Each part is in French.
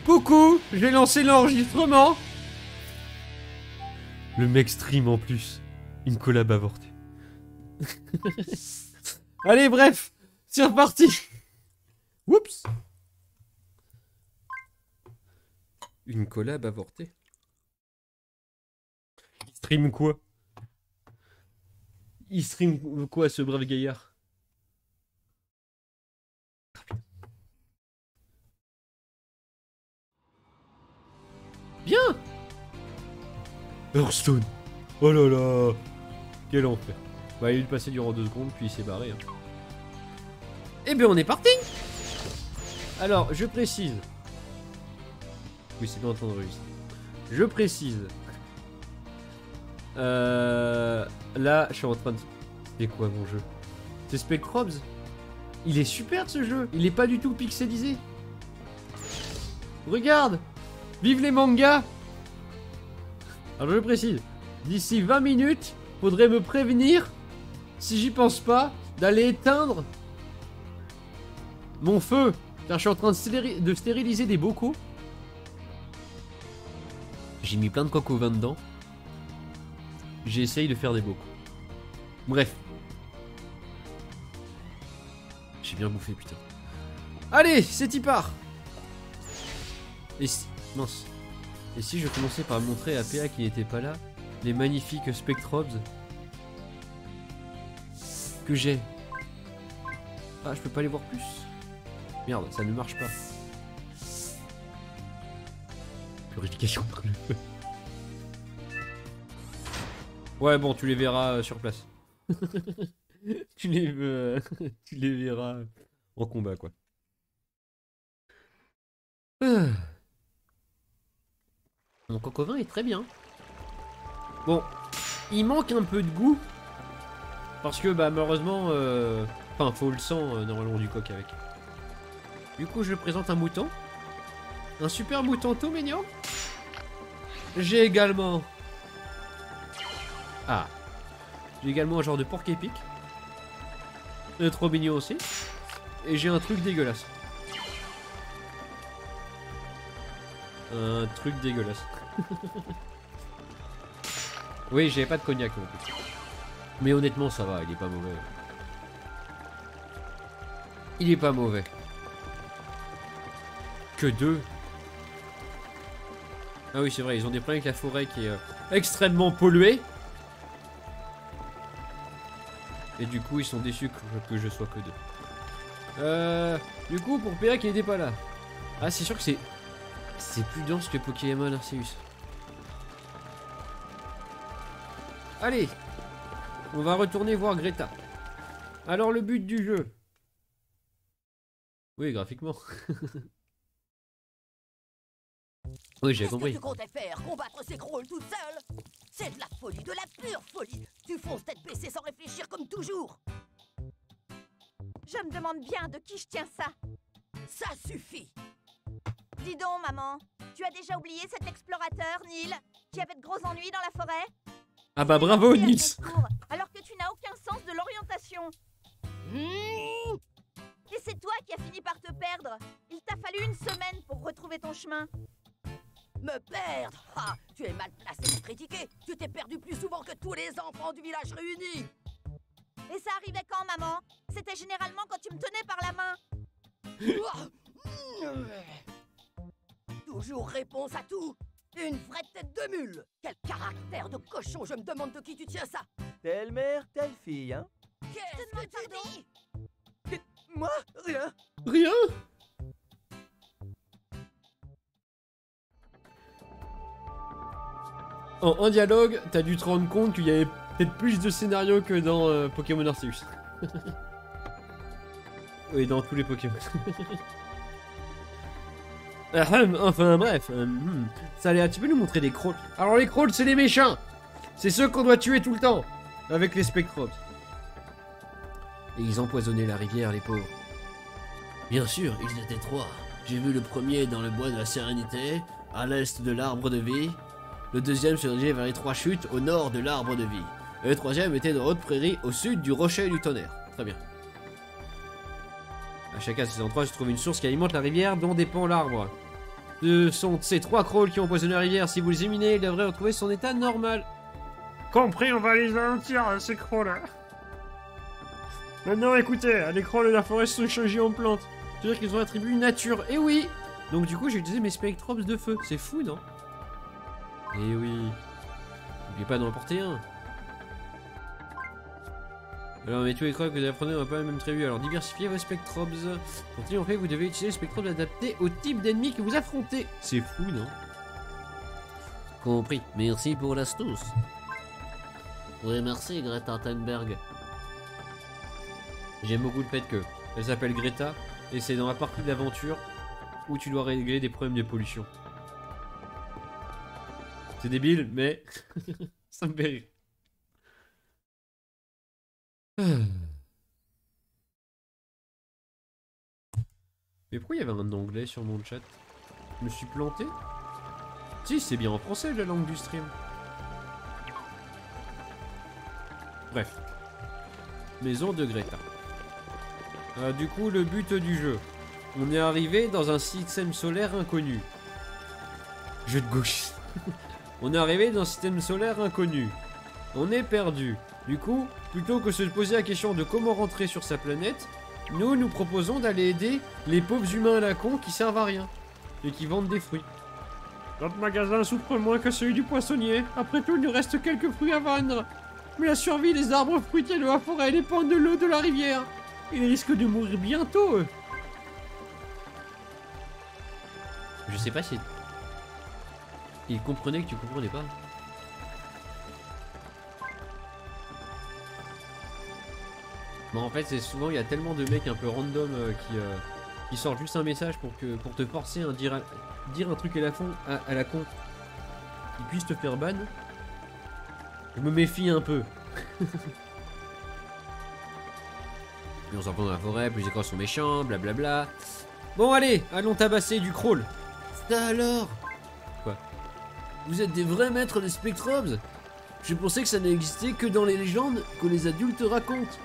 Coucou, j'ai lancé l'enregistrement. Le mec stream en plus. Une collab avortée. Allez, bref, c'est reparti. Oups. Une collab avortée. Il stream quoi? Il stream quoi, ce brave gaillard? Bien. Hearthstone. Oh là là. Quel enfer. Bah, il a dû passer durant 2 secondes, puis il s'est barré. Hein. Eh bien, on est parti. Alors, je précise. Oui, c'est bien en train de réussir. Je précise. Là, je suis en train de... C'est quoi mon jeu? C'est Spectrobes. Il est super ce jeu. Il est pas du tout pixelisé. Regarde. Vive les mangas. Alors je précise. D'ici 20 minutes, faudrait me prévenir, si j'y pense pas, d'aller éteindre mon feu. Car je suis en train de stériliser des bocaux. J'ai mis plein de coco vin dedans. J'essaye de faire des bocaux. Bref. J'ai bien bouffé, putain. Allez, c'est y part. Et si... Mince. Et si je commençais par montrer à PA qui n'était pas là les magnifiques Spectrobes que j'ai. Ah, je peux pas les voir plus. Merde, ça ne marche pas. Purification par le feu. Ouais, bon, tu les verras sur place. tu les verras en combat, quoi. Mon coco vin est très bien. Bon, il manque un peu de goût. Parce que, bah, malheureusement... Enfin, faut le sang, normalement, du coq avec. Du coup, je présente un mouton. Un super mouton tout mignon. J'ai également... Ah. J'ai également un genre de porc épic. Trop mignon aussi. Et j'ai un truc dégueulasse. Un truc dégueulasse. Oui, j'avais pas de cognac non plus. Mais honnêtement, ça va, il est pas mauvais. Il est pas mauvais. Que 2. Ah oui, c'est vrai, ils ont des problèmes avec la forêt qui est extrêmement polluée. Et du coup, ils sont déçus que je sois que 2. Du coup, pour PA qui n'était pas là. Ah, c'est sûr que c'est plus dense que Pokémon Arceus. Allez, on va retourner voir Greta. Alors, le but du jeu. Oui, graphiquement. Oui, j'ai compris. Qu'est-ce que tu comptais faire? Combattre ces grolls toute seule? C'est de la folie, de la pure folie. Tu fonces tête baissée sans réfléchir comme toujours. Je me demande bien de qui je tiens ça. Ça suffit. Dis donc, maman, tu as déjà oublié cet explorateur, Neil, qui avait de gros ennuis dans la forêt? Ah bah bravo, Il a Nils. fait court, alors que tu n'as aucun sens de l'orientation. Et c'est toi qui as fini par te perdre. Il t'a fallu 1 semaine pour retrouver ton chemin. Me perdre? Ah, tu es mal placé pour critiquer. Tu t'es perdu plus souvent que tous les enfants du village réunis. Et ça arrivait quand, maman? C'était généralement quand tu me tenais par la main. Toujours réponse à tout. Une vraie tête de mule. Quel caractère de cochon, je me demande de qui tu tiens ça. Telle mère, telle fille, hein? Qu'est-ce que tu dis? Moi? Rien. Rien. En un dialogue, t'as dû te rendre compte qu'il y avait peut-être plus de scénarios que dans Pokémon Arceus. Oui, dans tous les Pokémon. Enfin bref, ça allait, tu peux nous montrer des Krolls? Alors les Krolls, c'est les méchants. C'est ceux qu'on doit tuer tout le temps. Avec les Spectrobes. Et ils empoisonnaient la rivière, les pauvres. Bien sûr, ils étaient 3. J'ai vu le premier dans le bois de la Sérénité, à l'est de l'arbre de vie. Le deuxième se dirigeait vers les 3 chutes au nord de l'arbre de vie. Et le troisième était dans haute prairie au sud du rocher du tonnerre. Très bien. À chacun de ces endroits se trouve une source qui alimente la rivière dont dépend l'arbre. Ce sont ces 3 crawls qui ont empoisonné la rivière. Si vous les éliminez, il devrait retrouver son état normal. Compris, on va les anéantir, ces crawls. Maintenant, écoutez, les crawls de la forêt sont changés en plantes. C'est-à-dire qu'ils ont attribué une nature. Et oui. Donc du coup, j'ai utilisé mes spectrobes de feu. C'est fou, non? Et oui. N'oubliez pas d'en emporter un. Alors, mais tous les crocs que vous apprenez, on va pas même très vu. Alors, diversifiez vos spectrobes. Pour triompher, vous devez utiliser les spectrobes adaptés au type d'ennemi que vous affrontez. C'est fou, non? Compris. Merci pour l'astuce. Oui, merci, Greta Thunberg. J'aime beaucoup le fait que elle s'appelle Greta et c'est dans la partie de l'aventure où tu dois régler des problèmes de pollution. C'est débile, mais ça me fait rire. Mais pourquoi il y avait un anglais sur mon chat? Je me suis planté? Si, c'est bien en français la langue du stream. Bref. Maison de Greta. Du coup, le but du jeu. On est arrivé dans un système solaire inconnu. Jeu de gauche. On est arrivé dans un système solaire inconnu. On est perdu. Du coup, plutôt que de se poser la question de comment rentrer sur sa planète, nous proposons d'aller aider les pauvres humains à la con qui servent à rien. Et qui vendent des fruits. Notre magasin souffre moins que celui du poissonnier. Après tout, il nous reste quelques fruits à vendre. Mais la survie des arbres fruitiers de la forêt dépend de l'eau de la rivière. Ils risquent de mourir bientôt, eux. Je sais pas si... Il comprenait que tu comprenais pas. Bon, en fait, c'est souvent, il y a tellement de mecs un peu random qui sortent juste un message pour te forcer à dire un truc à la con. Qui puisse te faire ban. Je me méfie un peu. Plus on s'en prend dans la forêt, plus les écrans sont méchants, blablabla. Bon allez, allons tabasser du crawl. Ça alors? Quoi? Vous êtes des vrais maîtres des spectrobes? Je pensais que ça n'existait que dans les légendes que les adultes racontent.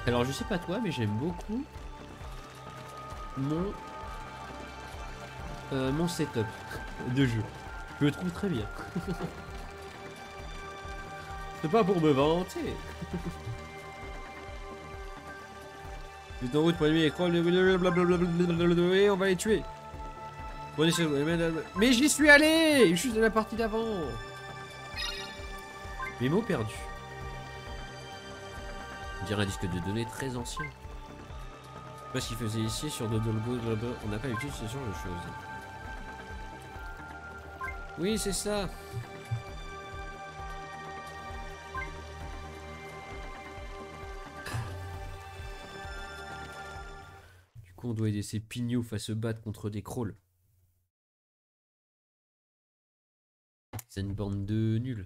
Alors je sais pas toi, mais j'aime beaucoup mon setup de jeu. Je le trouve très bien. C'est pas pour me vanter. Juste en route pour éliminer les crawls, on va les tuer. Mais j'y suis allé. Juste de la partie d'avant. Mes mots perdus. On dirait un disque de données très ancien. Je sais pas ce qu'il faisait ici sur Dodolgo, on n'a pas l'habitude de ce genre de choses. Oui, c'est ça. Du coup, on doit aider ces pignoufs à se battre contre des crawls. C'est une bande de nuls.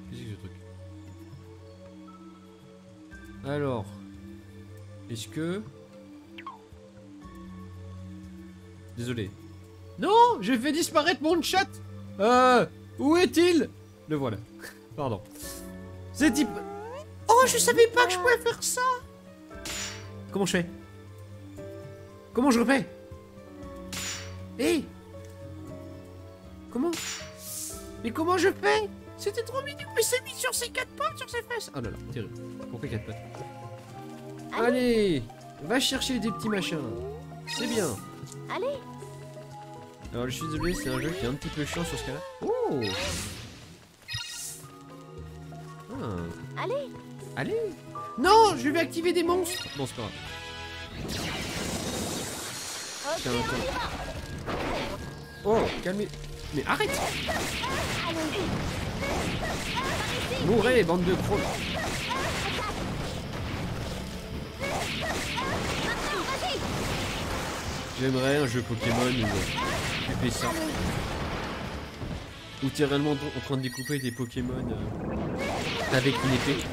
Qu'est-ce que c'est ce truc? Alors, est-ce que... Désolé. Non, j'ai fait disparaître mon chat. Où est-il? Le voilà. Pardon. C'est type... Oh, je savais pas que je pouvais faire ça. Comment je fais? Comment je refais? Hé, comment? Mais comment je fais? C'était trop mignon, mais c'est mis sur ses 4 pattes, sur ses fesses. Oh là là, terrible. Pourquoi 4 pattes? Allez, va chercher des petits machins. C'est bien. Allez. Alors je suis désolé, c'est un jeu qui est un petit peu chiant sur ce cas-là. Oh. Ah. Allez. Allez. Non, je vais activer des monstres. Bon, c'est pas grave. Tiens, attends. Oh, calmez. Mais arrête. Mourez, bande de crawls. J'aimerais un jeu Pokémon où tu fais ça. Où tu es réellement en train de découper des Pokémon avec une épée.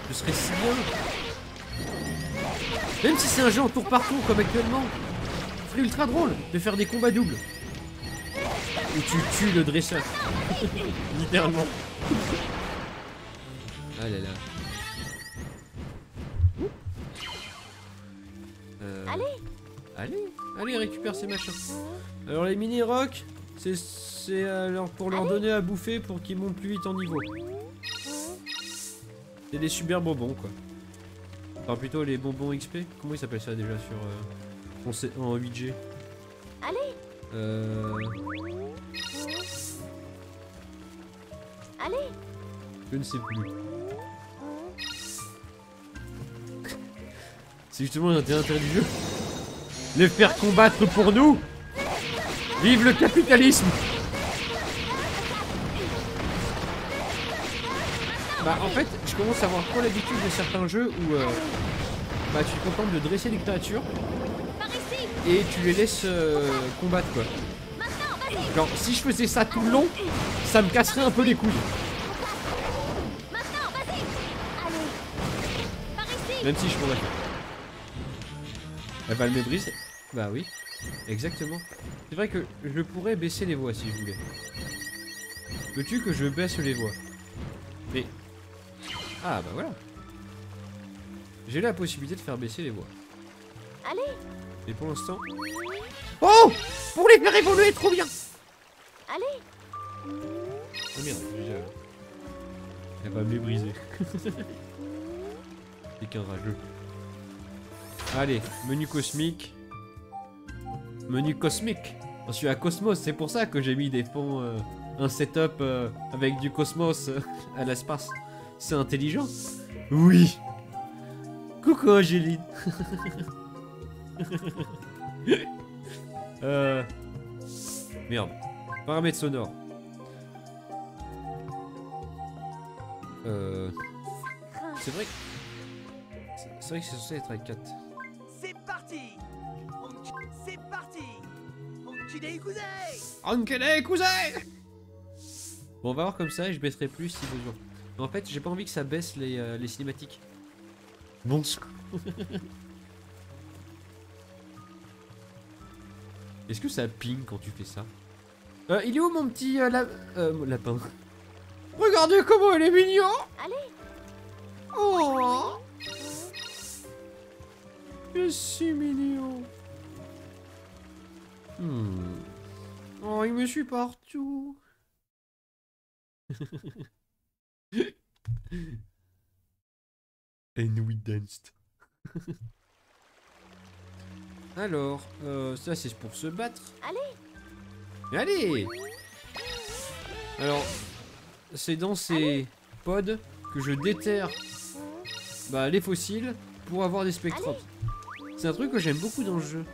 Ce serait si bien. Même si c'est un jeu en tour par tour comme actuellement. Ce serait ultra drôle de faire des combats doubles. Où tu tues le dresseur. Littéralement. Ah là là. Allez, récupère ces machins. Alors les mini-rocs, c'est alors pour leur donner à bouffer pour qu'ils montent plus vite en niveau. C'est des super bonbons quoi. Enfin plutôt les bonbons XP. Comment ils s'appellent ça déjà sur en 8G? Je ne sais plus. C'est justement l'intérêt du jeu. Les faire combattre pour nous. Vive le capitalisme. Bah en fait, je commence à avoir trop l'habitude de certains jeux où bah tu te contentes de dresser les créatures et tu les laisses combattre quoi. Genre si je faisais ça tout le long, ça me casserait un peu les couilles. Même si je pourrais. Elle va le mébriser. Bah oui, exactement. C'est vrai que je pourrais baisser les voix si je voulais. Veux-tu que je baisse les voix? Mais... Ah bah voilà. J'ai la possibilité de faire baisser les voix. Et pour l'instant... Oh! Pour les faire évoluer, trop bien! Ah merde, déjà... Elle va me les briser. C'est qu'un rageux. Allez, menu cosmique. Menu cosmique. Je suis à Cosmos, c'est pour ça que j'ai mis des fonds... un setup avec du cosmos à l'espace. C'est intelligent. Oui. Coucou Angéline. Merde. Paramètres sonores. C'est vrai que c'est censé être à 4. C'est parti. C'est parti. Enculé cousin. Enculé cousin. Bon, on va voir comme ça et je baisserai plus si besoin. Mais en fait, j'ai pas envie que ça baisse les cinématiques. Bon. Est-ce que ça ping quand tu fais ça? Il est où mon petit lapin? Regardez comment il est mignon! Oh! Il est si mignon! Oh, il me suit partout! And we danced. Alors, ça c'est pour se battre. Allez. Alors, c'est dans ces pods que je déterre les fossiles pour avoir des spectropes. C'est un truc que j'aime beaucoup dans le jeu.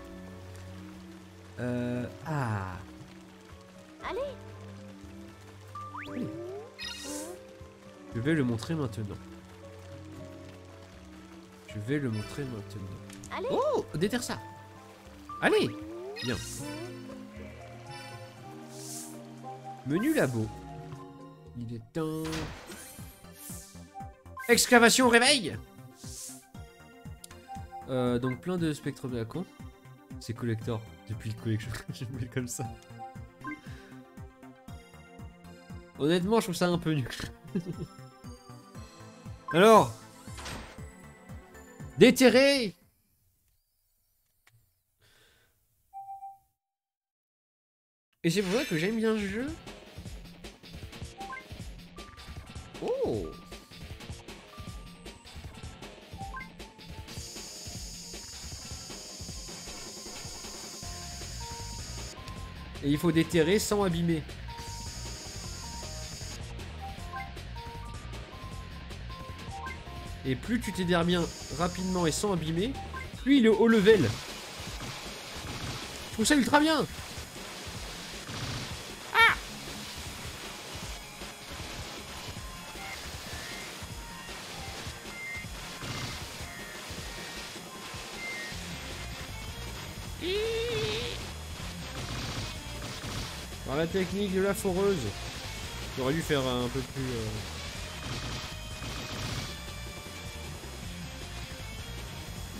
Allez. Je vais le montrer maintenant. Oh, déterre ça. Allez. Bien. Menu labo. Il est temps. Excavation réveil. Donc plein de spectres de la con. C'est collector depuis le collection. Je me mets comme ça. Honnêtement, je trouve ça un peu nul. Alors, déterrer. Et c'est pour ça que j'aime bien ce jeu. Oh. Et il faut déterrer sans abîmer. Et plus tu t'éterres bien rapidement et sans abîmer, plus il est haut level. Je trouve ça ultra bien. Par la technique de la foreuse. J'aurais dû faire un peu plus...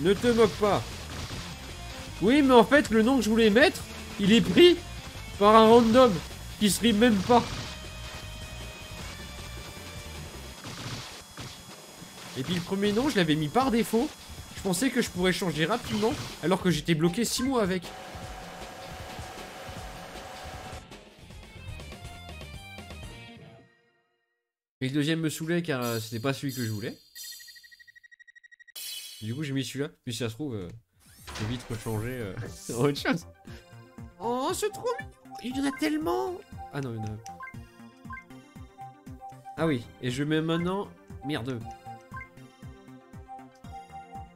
Ne te moque pas. Oui, mais en fait, le nom que je voulais mettre, il est pris par un random qui se rime même pas. Et puis le premier nom, je l'avais mis par défaut. Je pensais que je pourrais changer rapidement alors que j'étais bloqué 6 mois avec. Et le deuxième me saoulait car c'était pas celui que je voulais. Du coup j'ai mis celui-là, puis si ça se trouve, je vais vite rechanger sur autre chose. Oh c'est trop mignon. Il y en a tellement. Ah non il y en a. Ah oui, et je mets maintenant... Merde.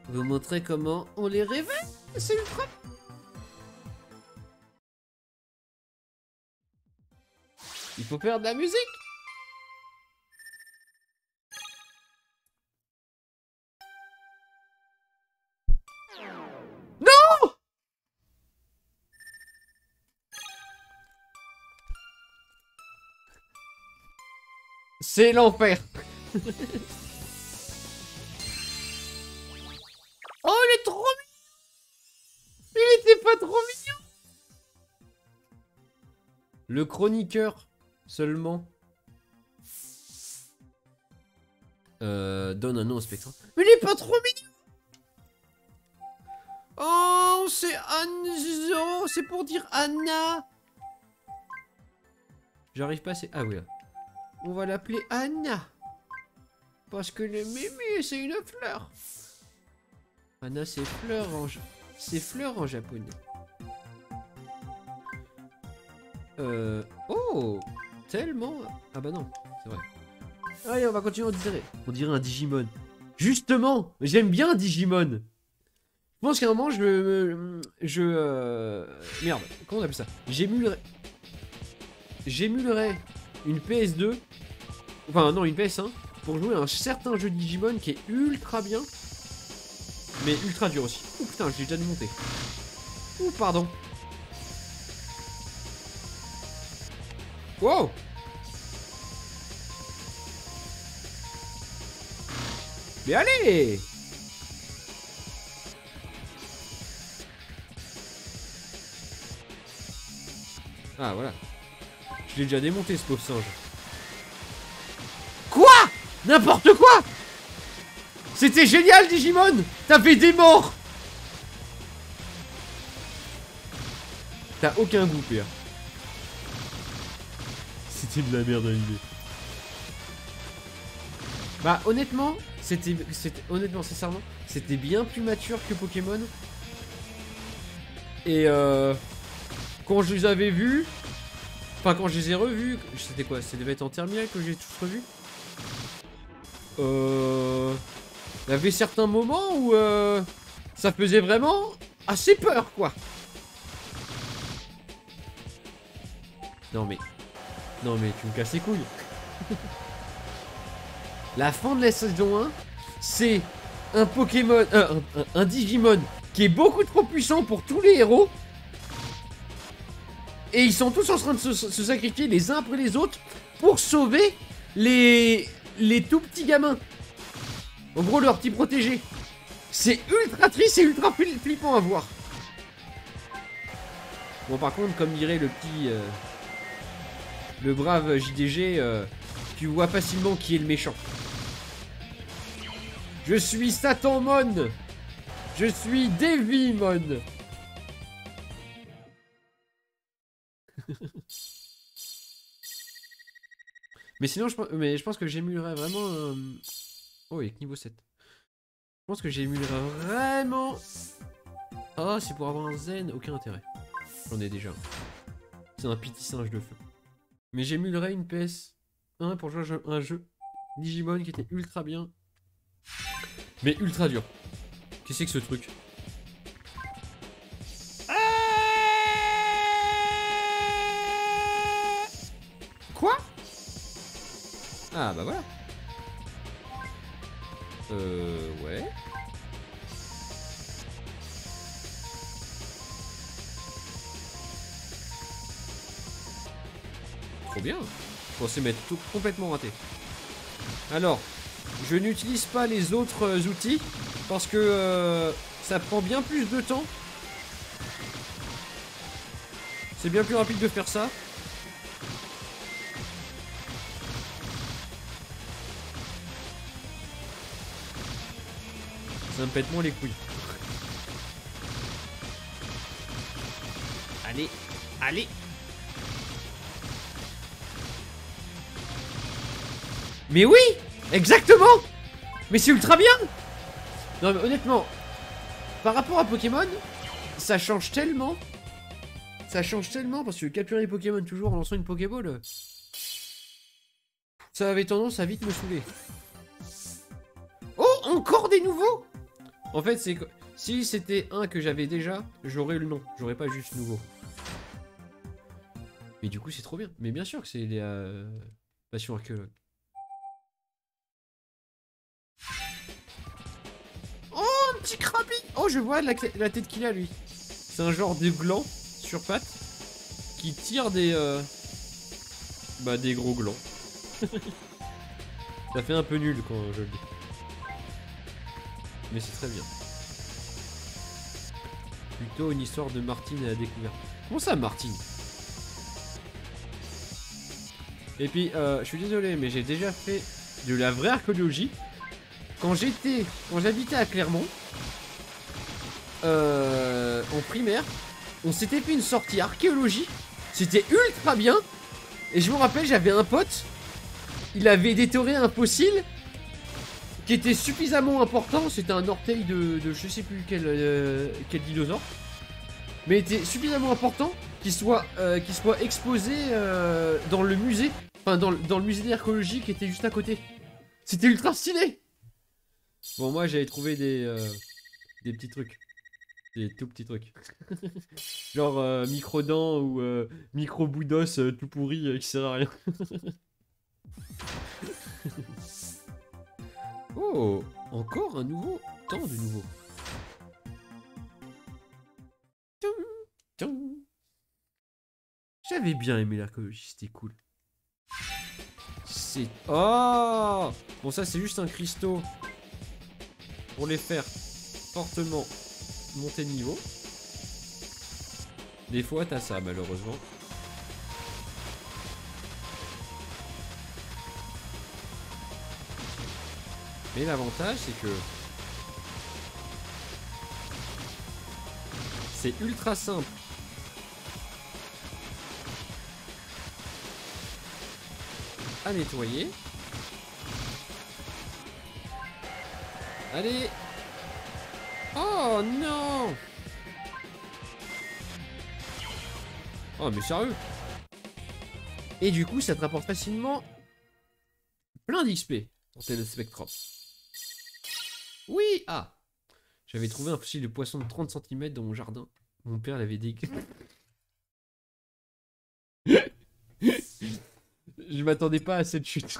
Vous montrer comment on les réveille. C'est ultra... Il faut faire de la musique. Non! C'est l'enfer. Oh, il est trop mignon. Il était pas trop mignon. Le chroniqueur seulement donne un nom au spectre. Mais il est pas trop mignon. Oh, c'est Anzo. C'est pour dire Anna. J'arrive pas à... Ah oui là. On va l'appeler Anna. Parce que le mémé, c'est une fleur. Anna, c'est fleur en... C'est fleur en japonais. Oh, tellement... Ah bah non, c'est vrai. Allez, on va continuer, on dirait un Digimon. Justement, j'aime bien Digimon. Je pense qu'à un moment, merde, comment on appelle ça? J'émulerais une PS2, enfin non, une PS1, pour jouer à un certain jeu Digimon qui est ultra bien, mais ultra dur aussi. Oh putain, je l'ai déjà démonté. Oh pardon. Wow. Mais allez. Ah voilà. Je l'ai déjà démonté ce pauvre singe. Quoi? N'importe quoi. C'était génial Digimon. T'avais des morts. T'as aucun goût, père. C'était de la merde à l'idée. Bah honnêtement, honnêtement, sincèrement, c'était bien plus mature que Pokémon. Et quand je les avais vus, enfin quand je les ai revus, c'était quoi? Ça devait être en terminale que j'ai tous revus. Il y avait certains moments où ça faisait vraiment assez peur, quoi. Non mais tu me casses les couilles. La fin de la saison 1, c'est un Pokémon, un Digimon qui est beaucoup trop puissant pour tous les héros. Et ils sont tous en train de se sacrifier les uns après les autres pour sauver les tout petits gamins. En gros, leurs petits protégés. C'est ultra triste et ultra flippant à voir. Bon, par contre, comme dirait le petit... le brave JDG, tu vois facilement qui est le méchant. Je suis Satanmon. Je suis Devimon. Mais sinon, je pense que j'émulerais vraiment... Oh, il est que niveau 7. Je pense que j'émulerais vraiment... Oh, c'est pour avoir un zen. Aucun intérêt. J'en ai déjà. C'est un petit singe de feu. Mais j'émulerais une PS1 pour jouer à un jeu Digimon qui était ultra bien. Mais ultra dur. Qu'est-ce que c'est que ce truc? Quoi? Ah bah voilà. Ouais. Trop bien. Je pensais m'être tout complètement raté. Alors, je n'utilise pas les autres outils parce que ça prend bien plus de temps. C'est bien plus rapide de faire ça. Ça me pète moins les couilles. Allez, allez. Mais oui, exactement. Mais c'est ultra bien. Non mais honnêtement, par rapport à Pokémon, ça change tellement. Ça change tellement parce que capturer les Pokémon toujours en lançant une Pokéball, ça avait tendance à vite me saouler. Oh, encore des nouveaux. En fait, c'est que si c'était un que j'avais déjà, j'aurais le nom. J'aurais pas juste nouveau. Mais du coup, c'est trop bien. Mais bien sûr que c'est les passions archéologues. Oh, un petit Krabi. Oh, je vois la tête qu'il a, lui. C'est un genre de gland sur pattes qui tire des gros glands. Ça fait un peu nul quand je le dis. Mais c'est très bien. Plutôt une histoire de Martine à la découverte. Comment ça, Martine? Et puis, je suis désolé, mais j'ai déjà fait de la vraie archéologie. Quand j'habitais à Clermont, en primaire, on s'était fait une sortie archéologie. C'était ultra bien. Et je me rappelle, j'avais un pote. Il avait déterré un fossile qui était suffisamment important. C'était un orteil de je sais plus quel dinosaure. Mais était suffisamment important qu'il soit exposé dans le musée. Enfin, dans le musée d'archéologie qui était juste à côté. C'était ultra stylé. Bon, moi, j'avais trouvé des petits trucs. Des tout petits trucs. Genre micro-dents ou micro-bout d'os tout pourri qui sert à rien. Oh, encore un nouveau. Tant de nouveaux. J'avais bien aimé l'archéologie, c'était cool. C'est... Oh! Bon, ça, c'est juste un cristaux. Pour les faire fortement monter de niveau. Des fois, t'as ça, malheureusement. Mais l'avantage, c'est que... c'est ultra simple. À nettoyer. Allez. Oh non. Oh mais sérieux. Et du coup ça te rapporte facilement plein d'XP pour tes Spectrops. Oui. Ah. J'avais trouvé un fossile de poisson de 30 cm dans mon jardin. Mon père l'avait dégagé. Je m'attendais pas à cette chute.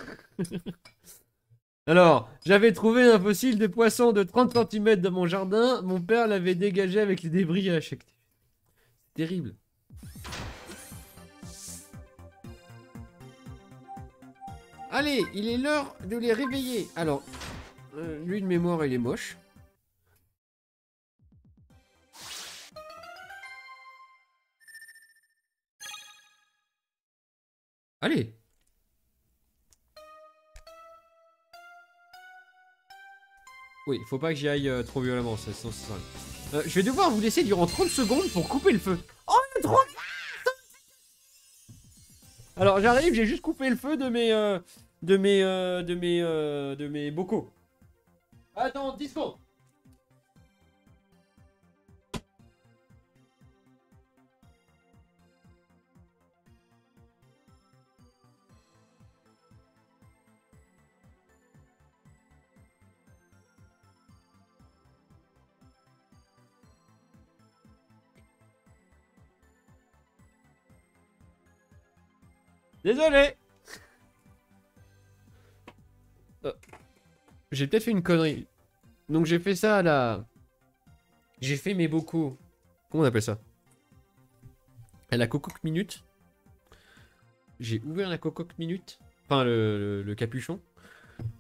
Alors, j'avais trouvé un fossile de poisson de 30 cm dans mon jardin. Mon père l'avait dégagé avec les débris à chaque... Terrible. Allez, il est l'heure de les réveiller. Alors, lui de mémoire, il est moche. Allez. Oui, faut pas que j'y aille trop violemment, sinon c'est ça. Je vais devoir vous laisser durant 30 secondes pour couper le feu. Oh, il est trop vite. Alors j'arrive, j'ai juste coupé le feu de mes bocaux. Attends, 10 secondes. Désolé. J'ai peut-être fait une connerie. Donc j'ai fait ça à la... J'ai fait mes bocaux. Comment on appelle ça? À la cocoque minute. J'ai ouvert la cocoque minute. Enfin le capuchon.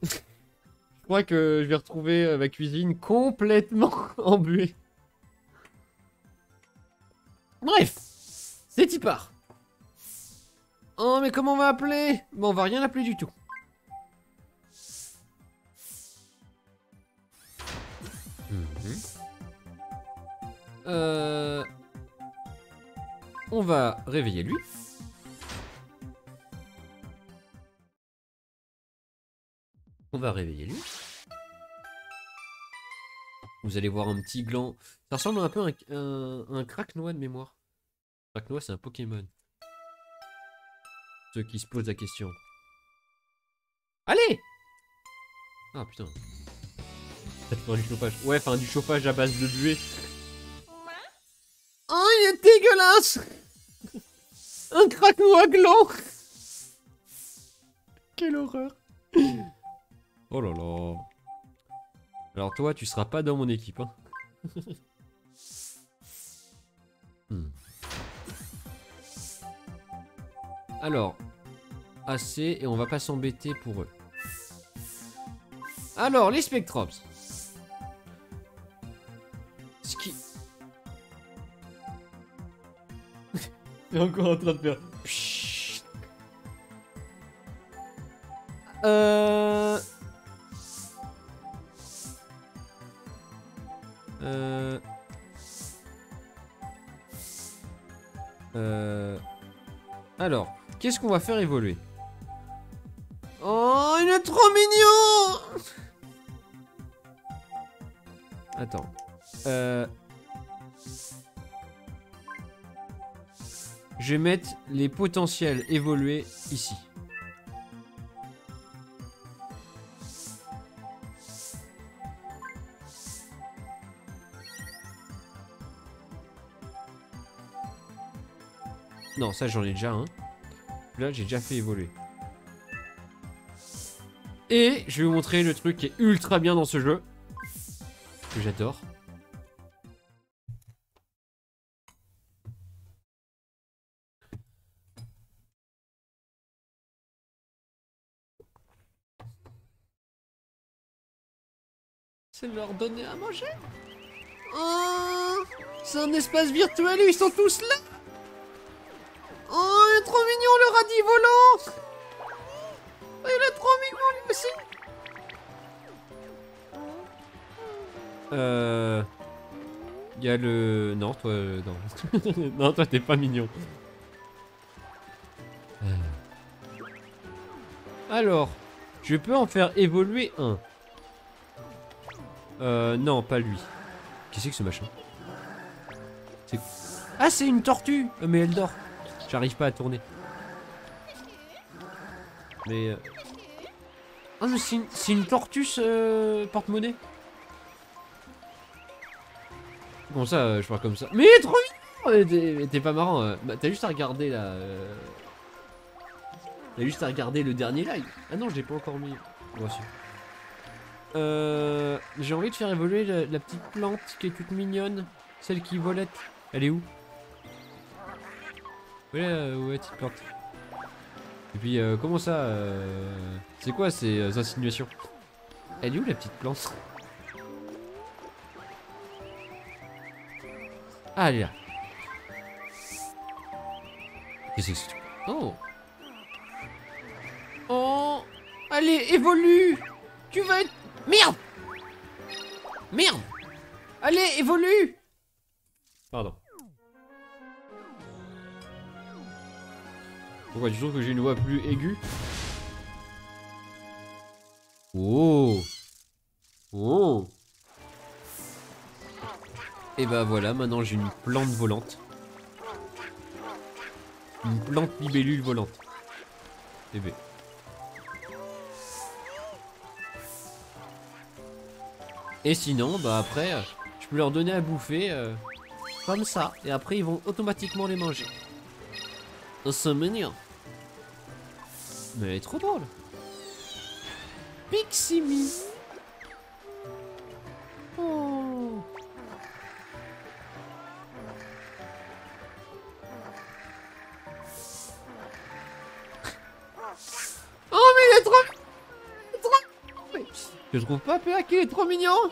Je crois que je vais retrouver ma cuisine complètement embuée. Bref. C'est y part. Oh mais comment on va appeler? Bon, on va rien appeler du tout. On va réveiller lui. On va réveiller lui. Vous allez voir un petit gland. Ça ressemble un peu à un Craquenois de mémoire. Craquenois, c'est un Pokémon. Ceux qui se posent la question. Allez! Ah putain. Peut-être faire du chauffage. Ouais, enfin du chauffage à base de buée. Oh, il est dégueulasse! Un Craquenois gland! Quelle horreur! Oh là là. Alors toi, tu seras pas dans mon équipe, hein. Alors, assez, et on va pas s'embêter pour eux. Alors, les Spectrops. Ce qui... T'es encore en train de faire... Pshhh. Alors, qu'est-ce qu'on va faire évoluer? Oh, il est trop mignon! Attends. Je vais mettre les potentiels évolués ici. Non, ça j'en ai déjà un. Là, j'ai déjà fait évoluer. Et je vais vous montrer le truc qui est ultra bien dans ce jeu. Que j'adore. C'est leur donner à manger. Oh, c'est un espace virtuel et ils sont tous là. Oh, il est trop mignon le radis volant. Oh, il est trop mignon lui aussi. Il y a le... Non, toi... Non, non toi t'es pas mignon. Alors, je peux en faire évoluer un. Non, pas lui. Qu'est-ce que ce machin? Ah, c'est une tortue. Mais elle dort. J'arrive pas à tourner. Mais... Ah, mais c'est une tortue, porte-monnaie. Bon, ça, je parle comme ça. Mais trop mignon. T'es pas marrant. Bah, t'as juste à regarder, là. T'as juste à regarder le dernier live. Ah non, je l'ai pas encore mis. Bon, si. J'ai envie de faire évoluer la petite plante qui est toute mignonne. Celle qui volette. Elle est où? Ouais, ouais, petite plante. Et puis, comment ça c'est quoi ces insinuations? Elle est où la petite plante? Ah, elle est là. Qu'est-ce que c'est que ça? Oh! Oh! Allez, évolue! Tu vas être... Merde! Merde! Allez, évolue! Pardon. Pourquoi tu trouves que j'ai une voix plus aiguë? Oh! Oh! Et bah voilà, maintenant j'ai une plante volante. Une plante libellule volante. Eh ben. Et sinon, bah après, je peux leur donner à bouffer comme ça. Et après, ils vont automatiquement les manger. C'est mignon. Mais elle est trop drôle. Piximi. Oh. Oh, mais il est trop... Je trouve pas PA qu'il est trop mignon.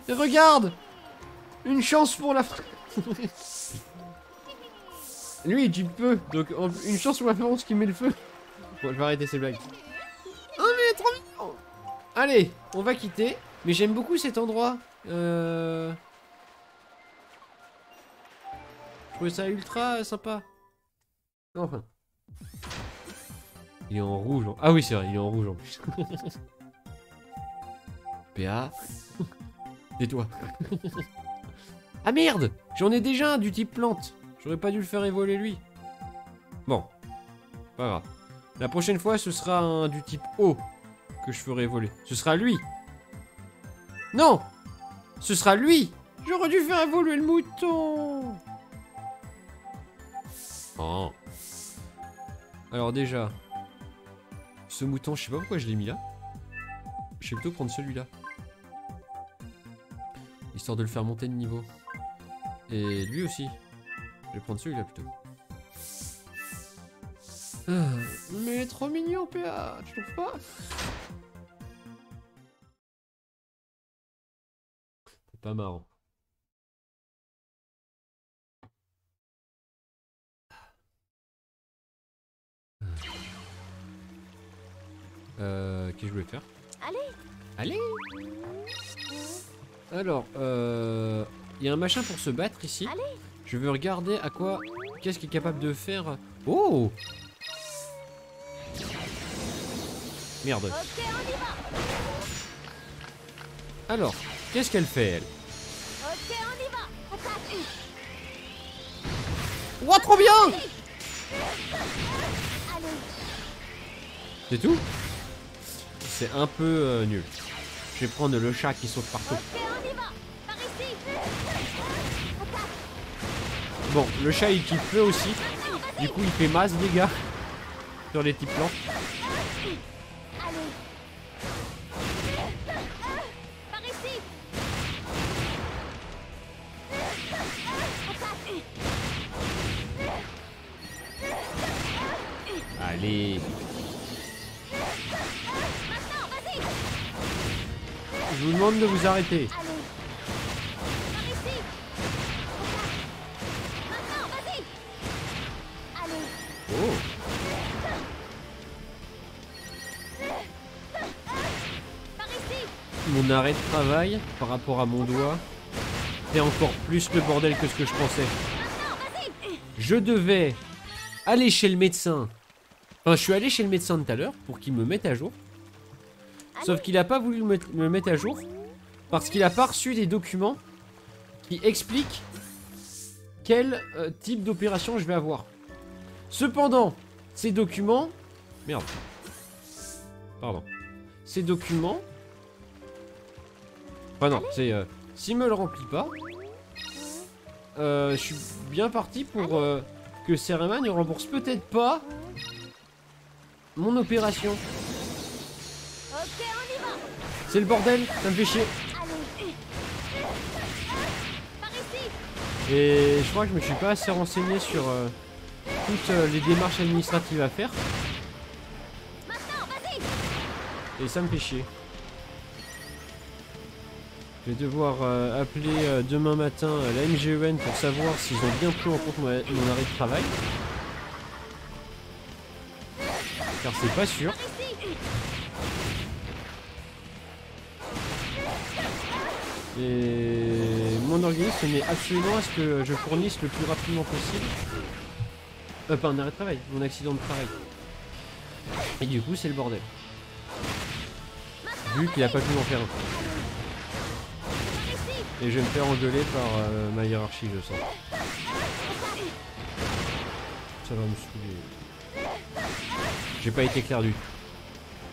Et regarde. Une chance pour la... Lui il tue le feu, donc une chance pour la France qui met le feu. Bon, je vais arrêter ces blagues. Oh mais il est trop mignon. Allez, on va quitter. Mais j'aime beaucoup cet endroit. Je trouvais ça ultra sympa. Enfin. Il est en rouge. Ah oui, c'est vrai, il est en rouge en plus. PA. Tais-toi. Ah merde! J'en ai déjà un du type plante. J'aurais pas dû le faire évoluer lui. Bon. Pas grave. La prochaine fois, ce sera un du type eau que je ferai évoluer. Ce sera lui. Non! Ce sera lui! J'aurais dû faire évoluer le mouton! Oh. Alors déjà, ce mouton, je sais pas pourquoi je l'ai mis là. Je vais plutôt prendre celui-là. Histoire de le faire monter de niveau. Et lui aussi. Je vais prendre celui-là plutôt. Ah, mais trop mignon, PA, tu trouves pas? C'est pas marrant. Qu'est-ce que je voulais faire? Allez. Allez. Alors, il y a un machin pour se battre ici. Allez. Je veux regarder à quoi... Qu'est-ce qu'il est capable de faire... Oh! Merde. Ok, on y va. Alors, qu'est-ce qu'elle fait, elle? Ok, on y va. Attaque. Oh, trop bien! Allez. C'est tout? C'est un peu nul. Je vais prendre le chat qui saute partout. Ok, on y va. Par ici. Attaque. Bon, le chat il kiffe peu aussi. Du coup, il fait masse dégâts sur les types plans. Allez. Par ici. Attaque. Allez. Maintenant, vas-y. Je vous demande de vous arrêter. Allez. Par ici. Maintenant, vas-y. Allez. Oh. Par ici. Mon arrêt de travail par rapport à mon doigt, c'est encore plus le bordel que ce que je pensais. Maintenant, vas-y. Je devais aller chez le médecin. Enfin, je suis allé chez le médecin tout à l'heure pour qu'il me mette à jour. Sauf qu'il a pas voulu me mettre à jour parce qu'il a pas reçu des documents qui expliquent quel type d'opération je vais avoir. Cependant, ces documents... Merde. Pardon. Ces documents... Enfin non, c'est... s'il me le remplit pas... je suis bien parti pour que Serema ne rembourse peut-être pas mon opération. Ok, on y va. C'est le bordel, ça me fait chier. Allez. Par ici. Et je crois que je me suis pas assez renseigné sur toutes les démarches administratives à faire. Maintenant, vas-y. Et ça me fait chier. Je vais devoir appeler demain matin la MGEN pour savoir s'ils ont bien pris en compte mon arrêt de travail. Car c'est pas sûr. Par ici. Et mon organisme tenait absolument à ce que je fournisse le plus rapidement possible. Pas un arrêt de travail, mon accident de travail. Et du coup c'est le bordel. Vu qu'il a pas pu m'en faire un. Et je vais me faire engueuler par ma hiérarchie, je sens. Ça va me saouler. J'ai pas été clair du tout.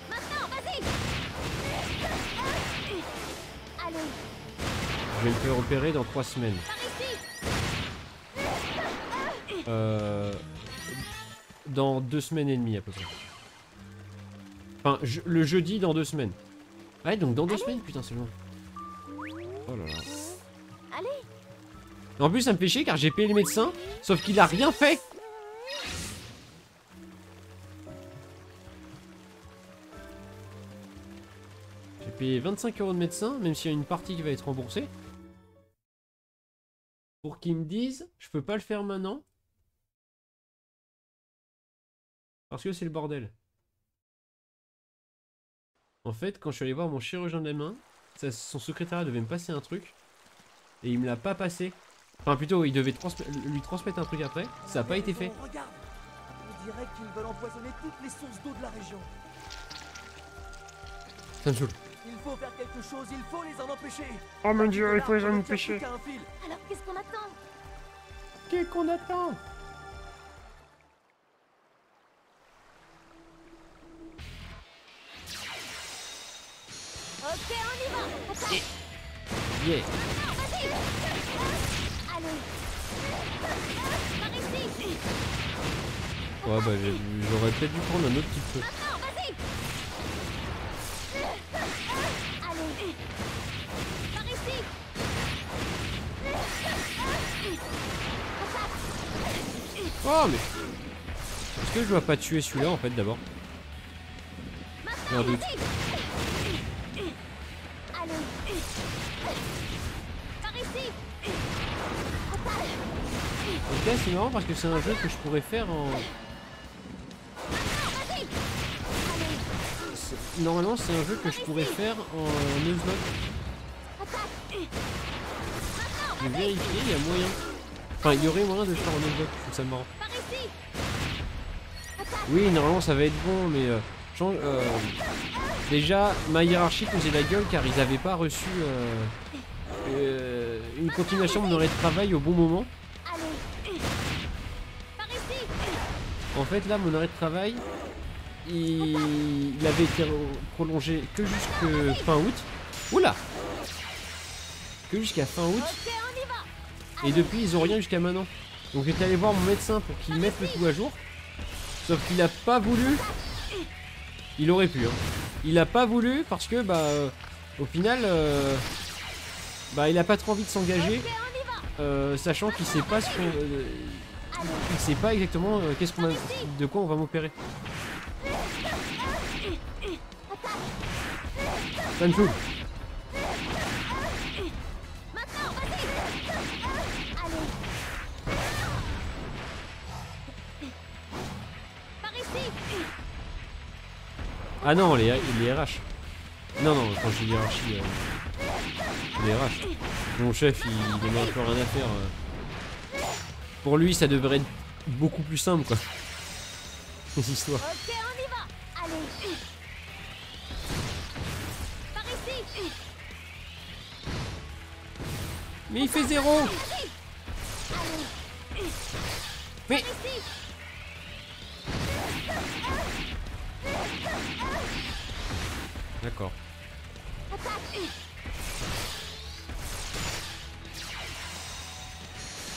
Maintenant, vas-y. Allez. Je vais me faire opérer dans 3 semaines. Par ici. Dans 2 semaines et demie à peu près. Enfin, le jeudi dans 2 semaines. Ouais, donc dans 2 semaines, putain, c'est loin. Oh là là. Allez. En plus, ça me fait chier car j'ai payé le médecin, sauf qu'il a rien fait. J'ai payé 25 € de médecin, même s'il y a une partie qui va être remboursée. Pour qu'ils me disent, je peux pas le faire maintenant. Parce que c'est le bordel. En fait, quand je suis allé voir mon chirurgien des mains, son secrétariat devait me passer un truc. Et il me l'a pas passé. Enfin plutôt il devait lui transmettre un truc après. Ça a pas été fait. Regarde, on dirait qu'ils veulent empoisonner toutes les sources d'eau de la région. Ça me saoule. Il faut faire quelque chose, il faut les en empêcher. Oh mon dieu, il faut les en On ne empêcher. tient plus qu'à un fil. Alors qu'est-ce qu'on attend? Qu'est-ce qu'on attend? Ok, on y va. Attaque. Yeah. Non, vas-y. Allez. Par ici. Ouais bah j'aurais peut-être dû prendre un autre petit peu. Maintenant, vas-y. Allez. Par ici. Oh mais... Est-ce que je dois pas tuer celui-là en fait d'abord? Maintenant, doute. vas-y. Allez. Par ici. Ok c'est marrant parce que c'est un jeu que je pourrais faire en... Vas-y. Allez. Normalement c'est un jeu que je pourrais faire en Nuzlocke. Je vais vérifier, il y a moyen. Enfin il y aurait moyen de le faire en Nuzlocke, je trouve ça marrant. Par ici. Oui normalement ça va être bon mais... déjà ma hiérarchie faisait la gueule car ils avaient pas reçu une continuation de mon arrêt de travail au bon moment. Allez. Par ici. En fait là mon arrêt de travail il avait été prolongé que jusqu'à fin août. Oula. Que jusqu'à fin août. Ok, on y va. Et depuis ils ont rien jusqu'à maintenant. Donc j'étais allé voir mon médecin pour qu'il mette le tout à jour. Sauf qu'il a pas voulu. Il aurait pu hein. Il a pas voulu parce que bah au final bah il a pas trop envie de s'engager. Ok, on y va. Sachant qu'il sait pas ce qu'on il sait pas exactement qu'est-ce qu'on de quoi on va m'opérer. Ça me saoule. Maintenant, vas-y. Allez. Par ici. Ah non les RH. Non non quand je dis hiérarchie les RH. Mon chef il en a encore rien à faire. Pour lui ça devrait être beaucoup plus simple quoi. Les histoires. Ok, on y va. Allez. Par ici. Mais il fait 0. Vas-y. Allez. Mais Ici. d'accord.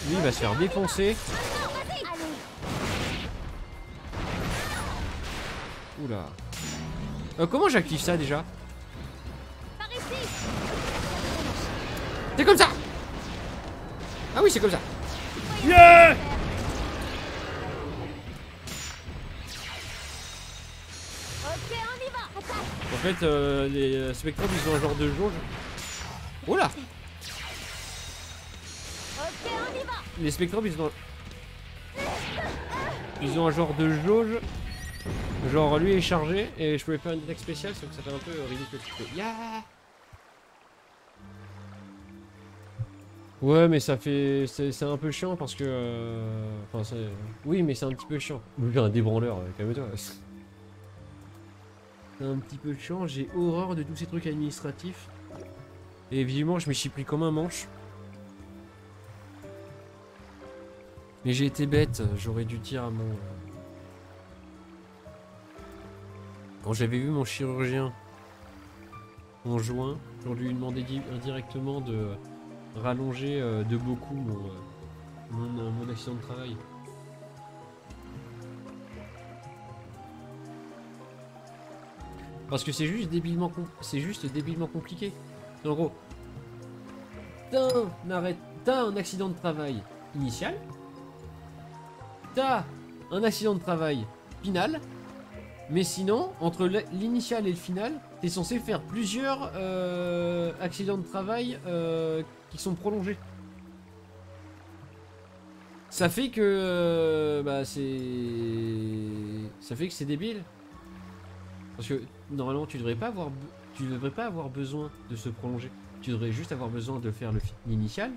Lui il va se faire défoncer. Vas-y. Allez. Oula. Comment j'active ça déjà? Par ici. C'est comme ça. Ah oui c'est comme ça. Yeah. Ok, on y va. Attaque. En fait les spectrums ils ont un genre de jauge. Oula. Ok, on y va. Les spectrums ils ont un genre de jauge. Genre lui est chargé et je pouvais faire une attaque spéciale sauf que ça fait un peu ridicule. Yeah. Ouais mais ça fait... c'est un peu chiant parce que... Enfin c'est... Oui mais c'est un petit peu chiant. Oui un débranleur, calme-toi. C'est un petit peu chiant, j'ai horreur de tous ces trucs administratifs. Et évidemment je m'y suis pris comme un manche. Mais j'ai été bête, j'aurais dû dire à mon... Quand j'avais vu mon chirurgien en juin, j'aurais dû lui demander indirectement de rallonger de beaucoup mon accident de travail. Parce que c'est juste débilement compliqué. En gros, t'as un accident de travail initial, t'as un accident de travail final, mais sinon, entre l'initial et le final, t'es censé faire plusieurs accidents de travail qui sont prolongés. Ça fait que ça fait que c'est débile. Parce que normalement tu devrais pas avoir tu ne devrais pas avoir besoin de se prolonger. Tu devrais juste avoir besoin de faire l'initial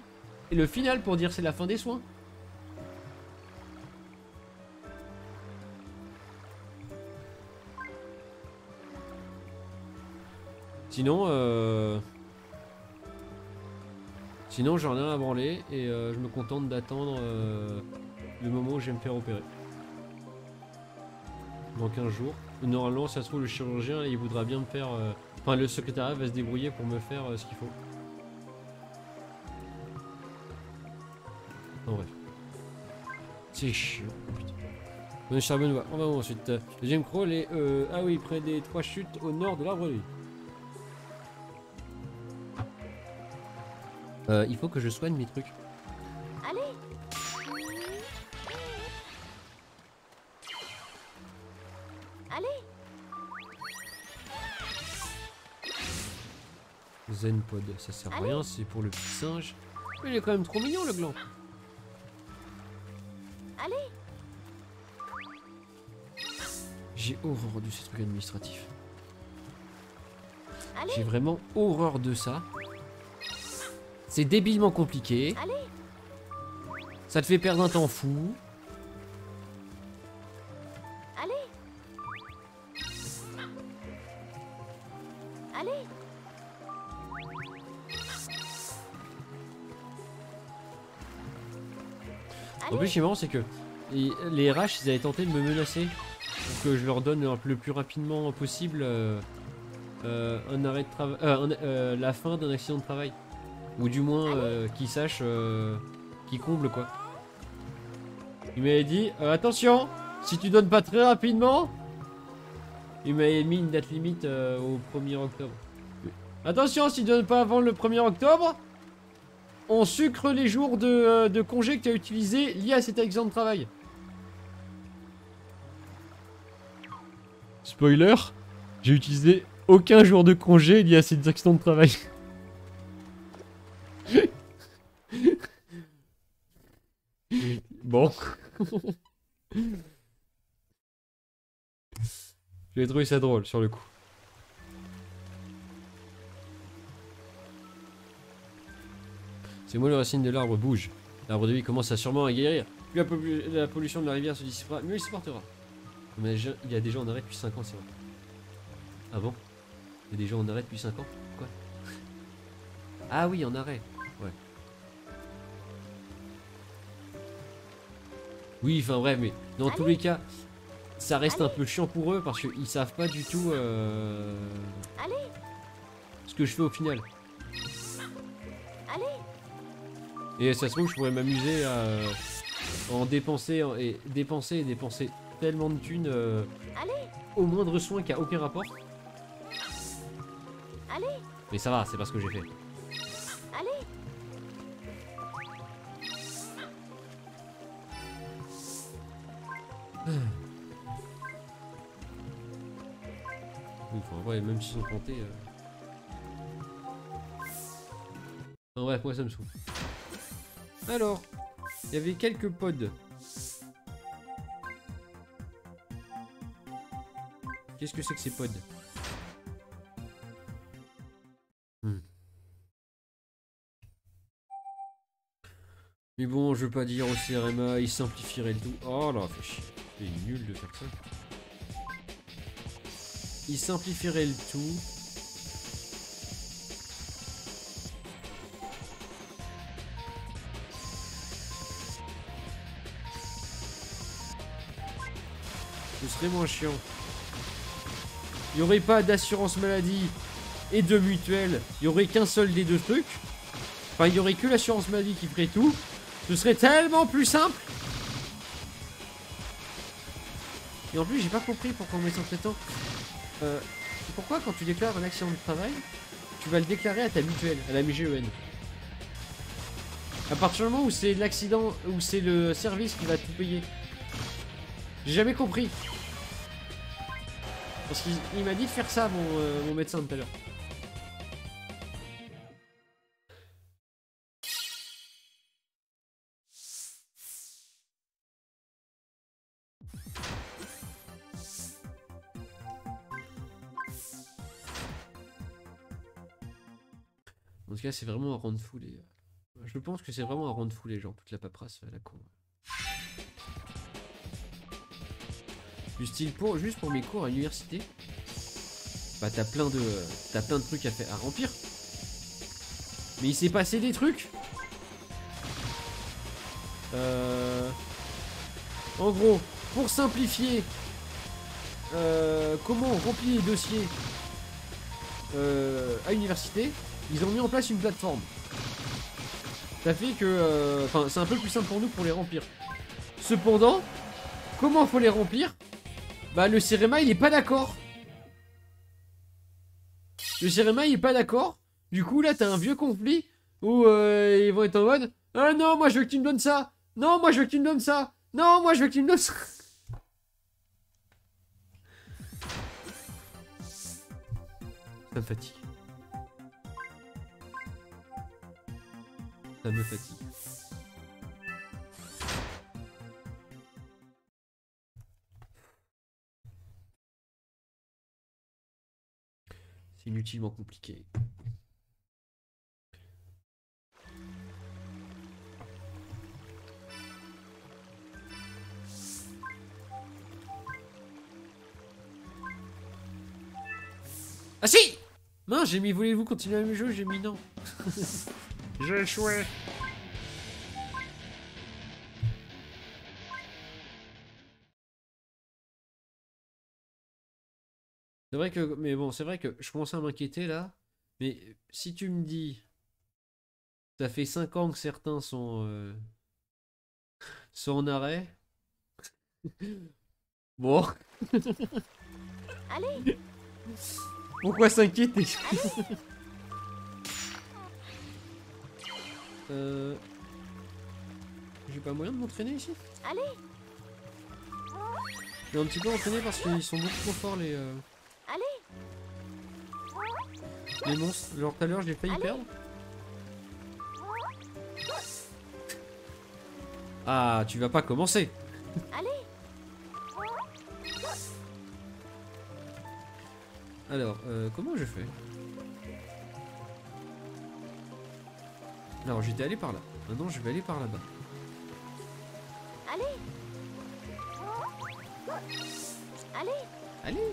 et le final pour dire c'est la fin des soins. Sinon, sinon j'en ai rien à branler et je me contente d'attendre le moment où je vais me faire opérer. Dans 15 jours. Normalement, ça se trouve, le chirurgien, il voudra bien me faire... Enfin, le secrétariat va se débrouiller pour me faire ce qu'il faut. En bref. C'est chiant, putain. Bonne charbonne, on va ensuite. Deuxième crawl est... ah oui, près des 3 chutes au nord de l'arbre de vie. Il faut que je soigne mes trucs. Allez. Allez. Zenpod, ça sert à rien, c'est pour le petit singe. Mais il est quand même trop mignon le gland. Allez. J'ai horreur de ces trucs administratifs. Allez. J'ai vraiment horreur de ça. C'est débilement compliqué. Allez. Ça te fait perdre un temps fou. Allez. Allez. En plus, ce qui est marrant, c'est que les RH, ils avaient tenté de me menacer pour que je leur donne le plus rapidement possible un arrêt de travail, la fin d'un accident de travail. Ou du moins qu'ils sachent, qu'ils comblent quoi. Il m'avait dit attention, si tu donnes pas très rapidement. Il m'avait mis une date limite au 1er octobre. Attention, si tu donnes pas avant le 1er octobre, on sucre les jours de congé que tu as utilisés liés à cet accident de travail. Spoiler, j'ai utilisé aucun jour de congé lié à cet accident de travail. Bon. J'ai trouvé ça drôle sur le coup. C'est moi le racine de l'arbre bouge. L'arbre de vie commence à sûrement à guérir. Plus la pollution de la rivière se dissipera, mieux il se portera. Mais il y a des gens en arrêt depuis 5 ans, c'est vrai. Ah bon? Il y a des gens en arrêt depuis 5 ans? Quoi? Ah oui, en arrêt. Ouais. Oui, enfin bref, mais dans tous les cas, ça reste un peu chiant pour eux parce qu'ils savent pas du tout ce que je fais au final. Et ça se trouve, je pourrais m'amuser à en dépenser et dépenser tellement de thunes au moindre soin qui a aucun rapport. Mais ça va, c'est pas ce que j'ai fait. Enfin, ouais, même s'ils sont plantés. En bref, moi ça me saoule. Alors, il y avait quelques pods. Qu'est-ce que c'est que ces pods? Mais bon, je veux pas dire au CRMA, il simplifierait le tout. Oh là, fait chier. C'est nul de faire ça. Il simplifierait le tout. Ce serait moins chiant. Il n'y aurait pas d'assurance maladie et de mutuelle. Il n'y aurait qu'un seul des deux trucs. Enfin, il n'y aurait que l'assurance maladie qui ferait tout. Ce serait tellement plus simple. Et en plus, j'ai pas compris pourquoi on met son traitant. Pourquoi quand tu déclares un accident de travail, tu vas le déclarer à ta mutuelle, à la MGEN. À partir du moment où c'est l'accident, où c'est le service qui va tout payer. J'ai jamais compris. Parce qu'il m'a dit de faire ça, mon médecin tout à l'heure. En tout cas, c'est vraiment à rendre fou les... Je pense que c'est vraiment à rendre fou les gens, toute la paperasse à la con. Du style, juste pour mes cours à l'université, bah t'as plein de trucs à remplir. Mais il s'est passé des trucs. En gros, pour simplifier, comment on remplit les dossiers à l'université, ils ont mis en place une plateforme. Ça fait que... Enfin, c'est un peu plus simple pour nous pour les remplir. Cependant, comment faut les remplir? Bah, le CEREMA, il est pas d'accord. Le CEREMA, il est pas d'accord. Du coup, là, t'as un vieux conflit où ils vont être en mode « Ah non, moi, je veux que tu me donnes ça. Non, moi, je veux que tu me donnes ça. Non, moi, je veux que tu me donnes ça. » Ça me fatigue. Ça me fatigue. C'est inutilement compliqué. Ah si! Mince, j'ai mis voulez-vous continuer à me jouer, j'ai mis non. J'ai échoué. C'est vrai que, mais bon, c'est vrai que je commence à m'inquiéter là. Mais si tu me dis, ça fait 5 ans que certains sont en arrêt. Bon. Allez. Pourquoi s'inquiéter? J'ai pas moyen de m'entraîner ici? Allez. Je vais un petit peu entraîner parce qu'ils sont beaucoup trop forts les monstres. Genre tout à l'heure, je l'ai failli perdre. Ah, tu vas pas commencer. Allez. Alors, comment je fais? Alors, j'étais allé par là. Maintenant, je vais aller par là-bas. Allez. Allez. Allez.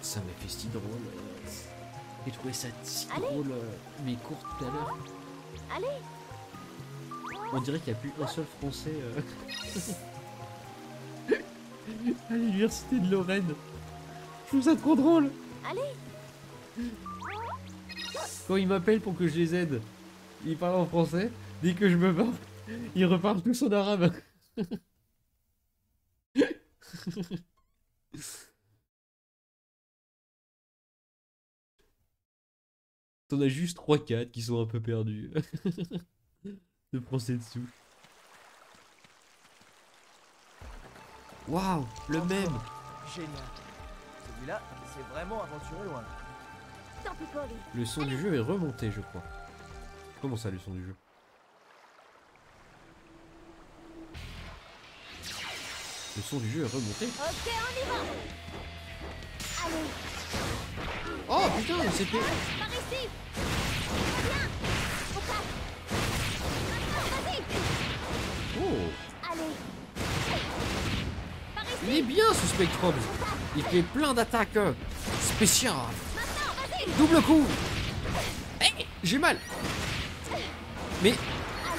Ça m'a fait si drôle. J'ai trouvé ça si drôle, mes cours tout à l'heure. Allez. On dirait qu'il n'y a plus un seul français à l'université de Lorraine. Je trouve ça trop drôle. Allez. Quand ils m'appellent pour que je les aide, ils parlent en français. Dès que je me bats, ils reparlent tous en arabe. T'en as juste 3-4 qui sont un peu perdus. De français dessous. Waouh, le même. Génial. Celui-là, c'est vraiment aventuré loin. Tant pis pour lui. Le son du jeu est remonté, je crois. Comment ça, le son du jeu? Le son du jeu est remonté. Ok, on y va. Allez. Oh putain, c'était... Par ici. Viens. Au pas. Maintenant, vas-y. Oh, Allez. Par ici. il est bien ce Spectrobes. Il fait plein d'attaques spéciales. Maintenant, vas-y. Double coup. Hey, j'ai mal. Mais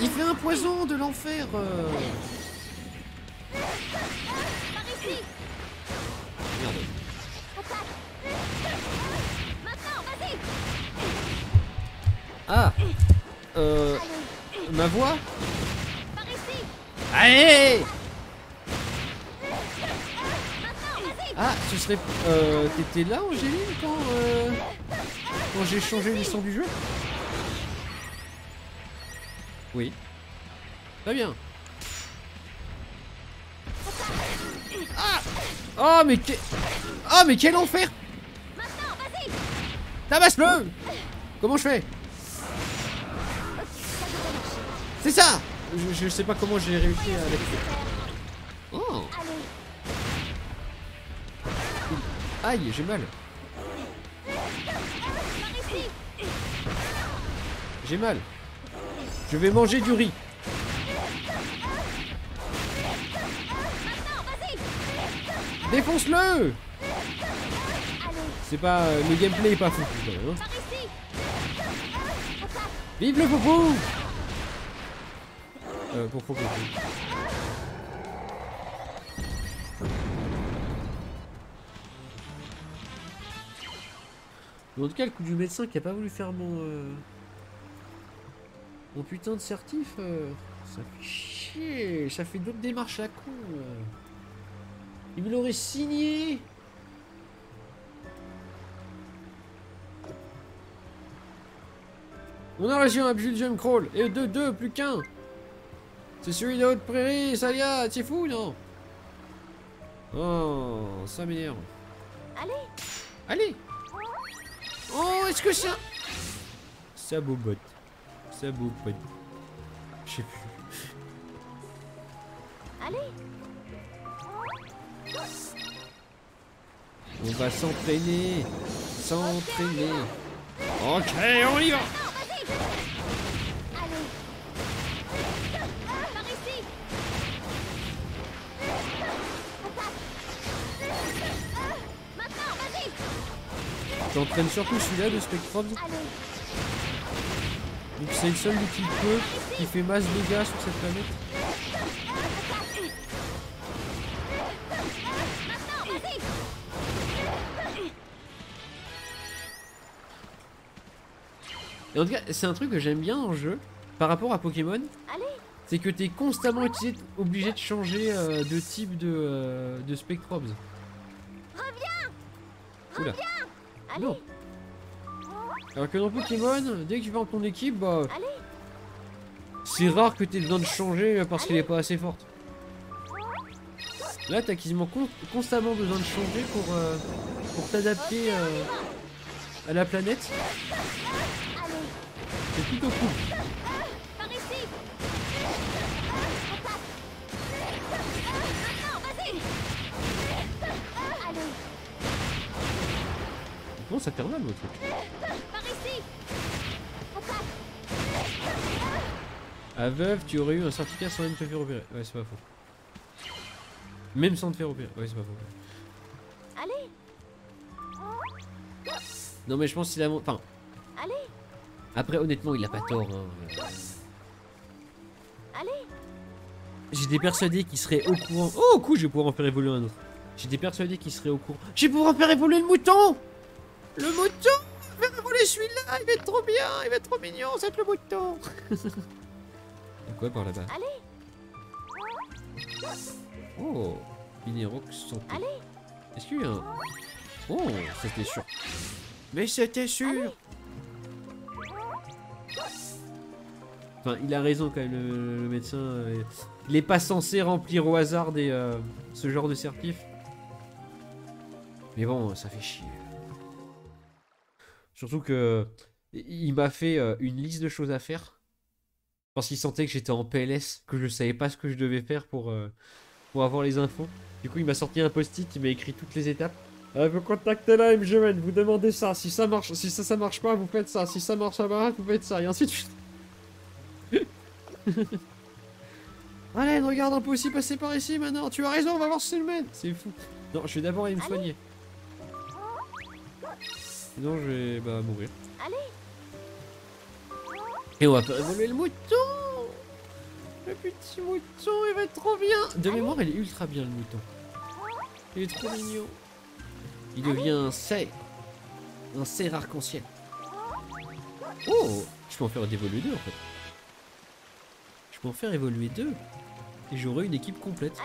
il fait un poison de l'enfer. Par ici. Merde. Au pas. Maintenant, vas-y. Ah. Allez. Ma voix. Par ici. Allez. Maintenant, vas-y. Ah, ce serait... T'étais là, Angéline, quand j'ai changé les sons du jeu? Oui. Très bien. Ah. Oh, mais quel... Oh, mais quel enfer. Maintenant, vas-y. Tabasse-le. Comment je fais? C'est ça. Je sais pas comment j'ai réussi avec... Oh. Allez. Aïe, j'ai mal. J'ai mal. Je vais manger du riz. Défonce-le. C'est pas... le gameplay est pas fou. Hein. Vive le popo. Pourquoi popo? En tout cas, le coup du médecin qui a pas voulu faire mon putain de certif, ça fait chier, ça fait d'autres démarches à con. Il me l'aurait signé. On a reçu un Belgium Crawl, et deux, plus qu'un. C'est celui de Haute Prairie, ça y est, c'est fou, non? Oh, ça m'énerve. Allez. Oh, est-ce que ça... Ça bobote. Ça bobote. Je sais plus. On va s'entraîner. Ok, on y va. J'entraîne surtout celui-là de Spectrum. Donc c'est le seul qui peut, qui fait masse de dégâts sur cette planète. Et en tout cas, c'est un truc que j'aime bien dans le jeu, par rapport à Pokémon. C'est que t'es constamment obligé de changer de type de Spectrobes. Oula. Non. Alors que dans Pokémon, dès que tu vas dans ton équipe, bah... c'est rare que t'aies besoin de changer parce qu'elle est pas assez forte. Là, t'as quasiment constamment besoin de changer pour t'adapter à la planète. C'est plutôt cool. Non, ça fait mal le truc. À Veuve, tu aurais eu un certificat sans même te faire opérer. Ouais, c'est pas faux. Même sans te faire opérer. Ouais, c'est pas faux. Non, mais je pense qu'il a... Enfin... Après, honnêtement, il a pas tort. Hein. J'étais persuadé qu'il serait au courant. Oh, cool, je vais pouvoir en faire évoluer un autre. J'étais persuadé qu'il serait au courant. Je vais pouvoir en faire évoluer le mouton. Le mouton. Je vais faire évoluer celui-là. Il va être trop bien. Il va être trop mignon. C'est le mouton. Quoi par là-bas? Oh, Minerox santé. Est-ce qu'il y a un... Oh, c'était sûr. Mais c'était sûr. Enfin, il a raison quand même, le médecin. Il est pas censé remplir au hasard ce genre de certif. Mais bon, ça fait chier. Surtout que il m'a fait une liste de choses à faire. Parce qu'il sentait que j'étais en PLS, que je savais pas ce que je devais faire pour avoir les infos. Du coup, il m'a sorti un post-it, il m'a écrit toutes les étapes. Vous contactez la MGN, vous demandez ça. Si ça marche, si ça marche pas, vous faites ça. Si ça marche pas, vous faites ça. Et ainsi de suite. Allez, regarde, on peut aussi passer par ici maintenant. Tu as raison, on va voir si c'est le même. C'est fou. Non, je vais d'abord aller me soigner. Sinon, je vais mourir. Et on va faire évoluer le mouton. Le petit mouton, il va être trop bien. De mémoire, il est ultra bien, le mouton. Il est trop mignon. Il devient un cerf. Un cerf arc-en-ciel. Oh, je peux en faire évoluer deux en fait. Je peux en faire évoluer deux. Et j'aurai une équipe complète.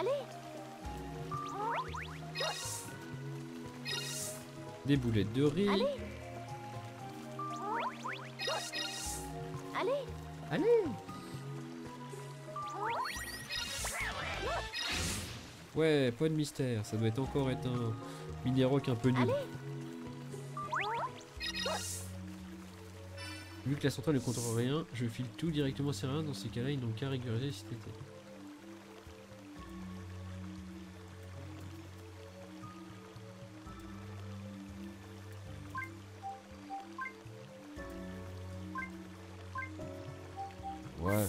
Des boulettes de riz. Allez. Ouais, point de mystère. Ça doit encore être un Mineroc un peu nul. Vu que la centrale ne contrôle rien, je file tout directement à Serena. Dans ces cas-là, ils n'ont qu'à régulariser si c'était. Ouais.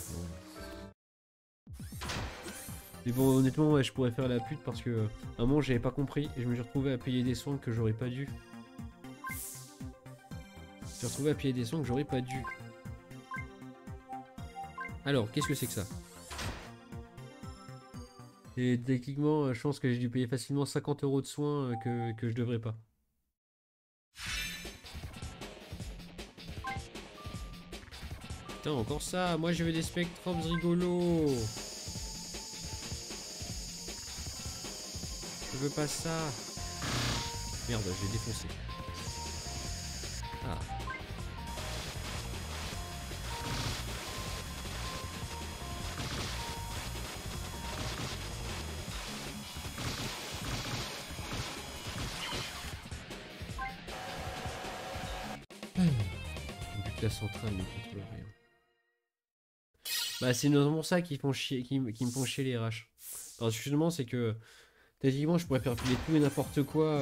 Mais bon, honnêtement, ouais, je pourrais faire la pute parce que à un moment j'avais pas compris et je me suis retrouvé à payer des soins que j'aurais pas dû. Je me suis retrouvé à payer des soins que j'aurais pas dû. Alors, qu'est-ce que c'est que ça? Et techniquement, je pense que j'ai dû payer facilement 50 € de soins que je devrais pas. Putain, encore ça. Moi, je veux des spectrums rigolos. Je veux pas ça. Merde, j'ai défoncé. Ah. Vu que la centrale ne contrôle rien. Bah c'est notamment ça qui font chier, qui me font chier les RH. Alors justement c'est que techniquement je pourrais faire filer tout et n'importe quoi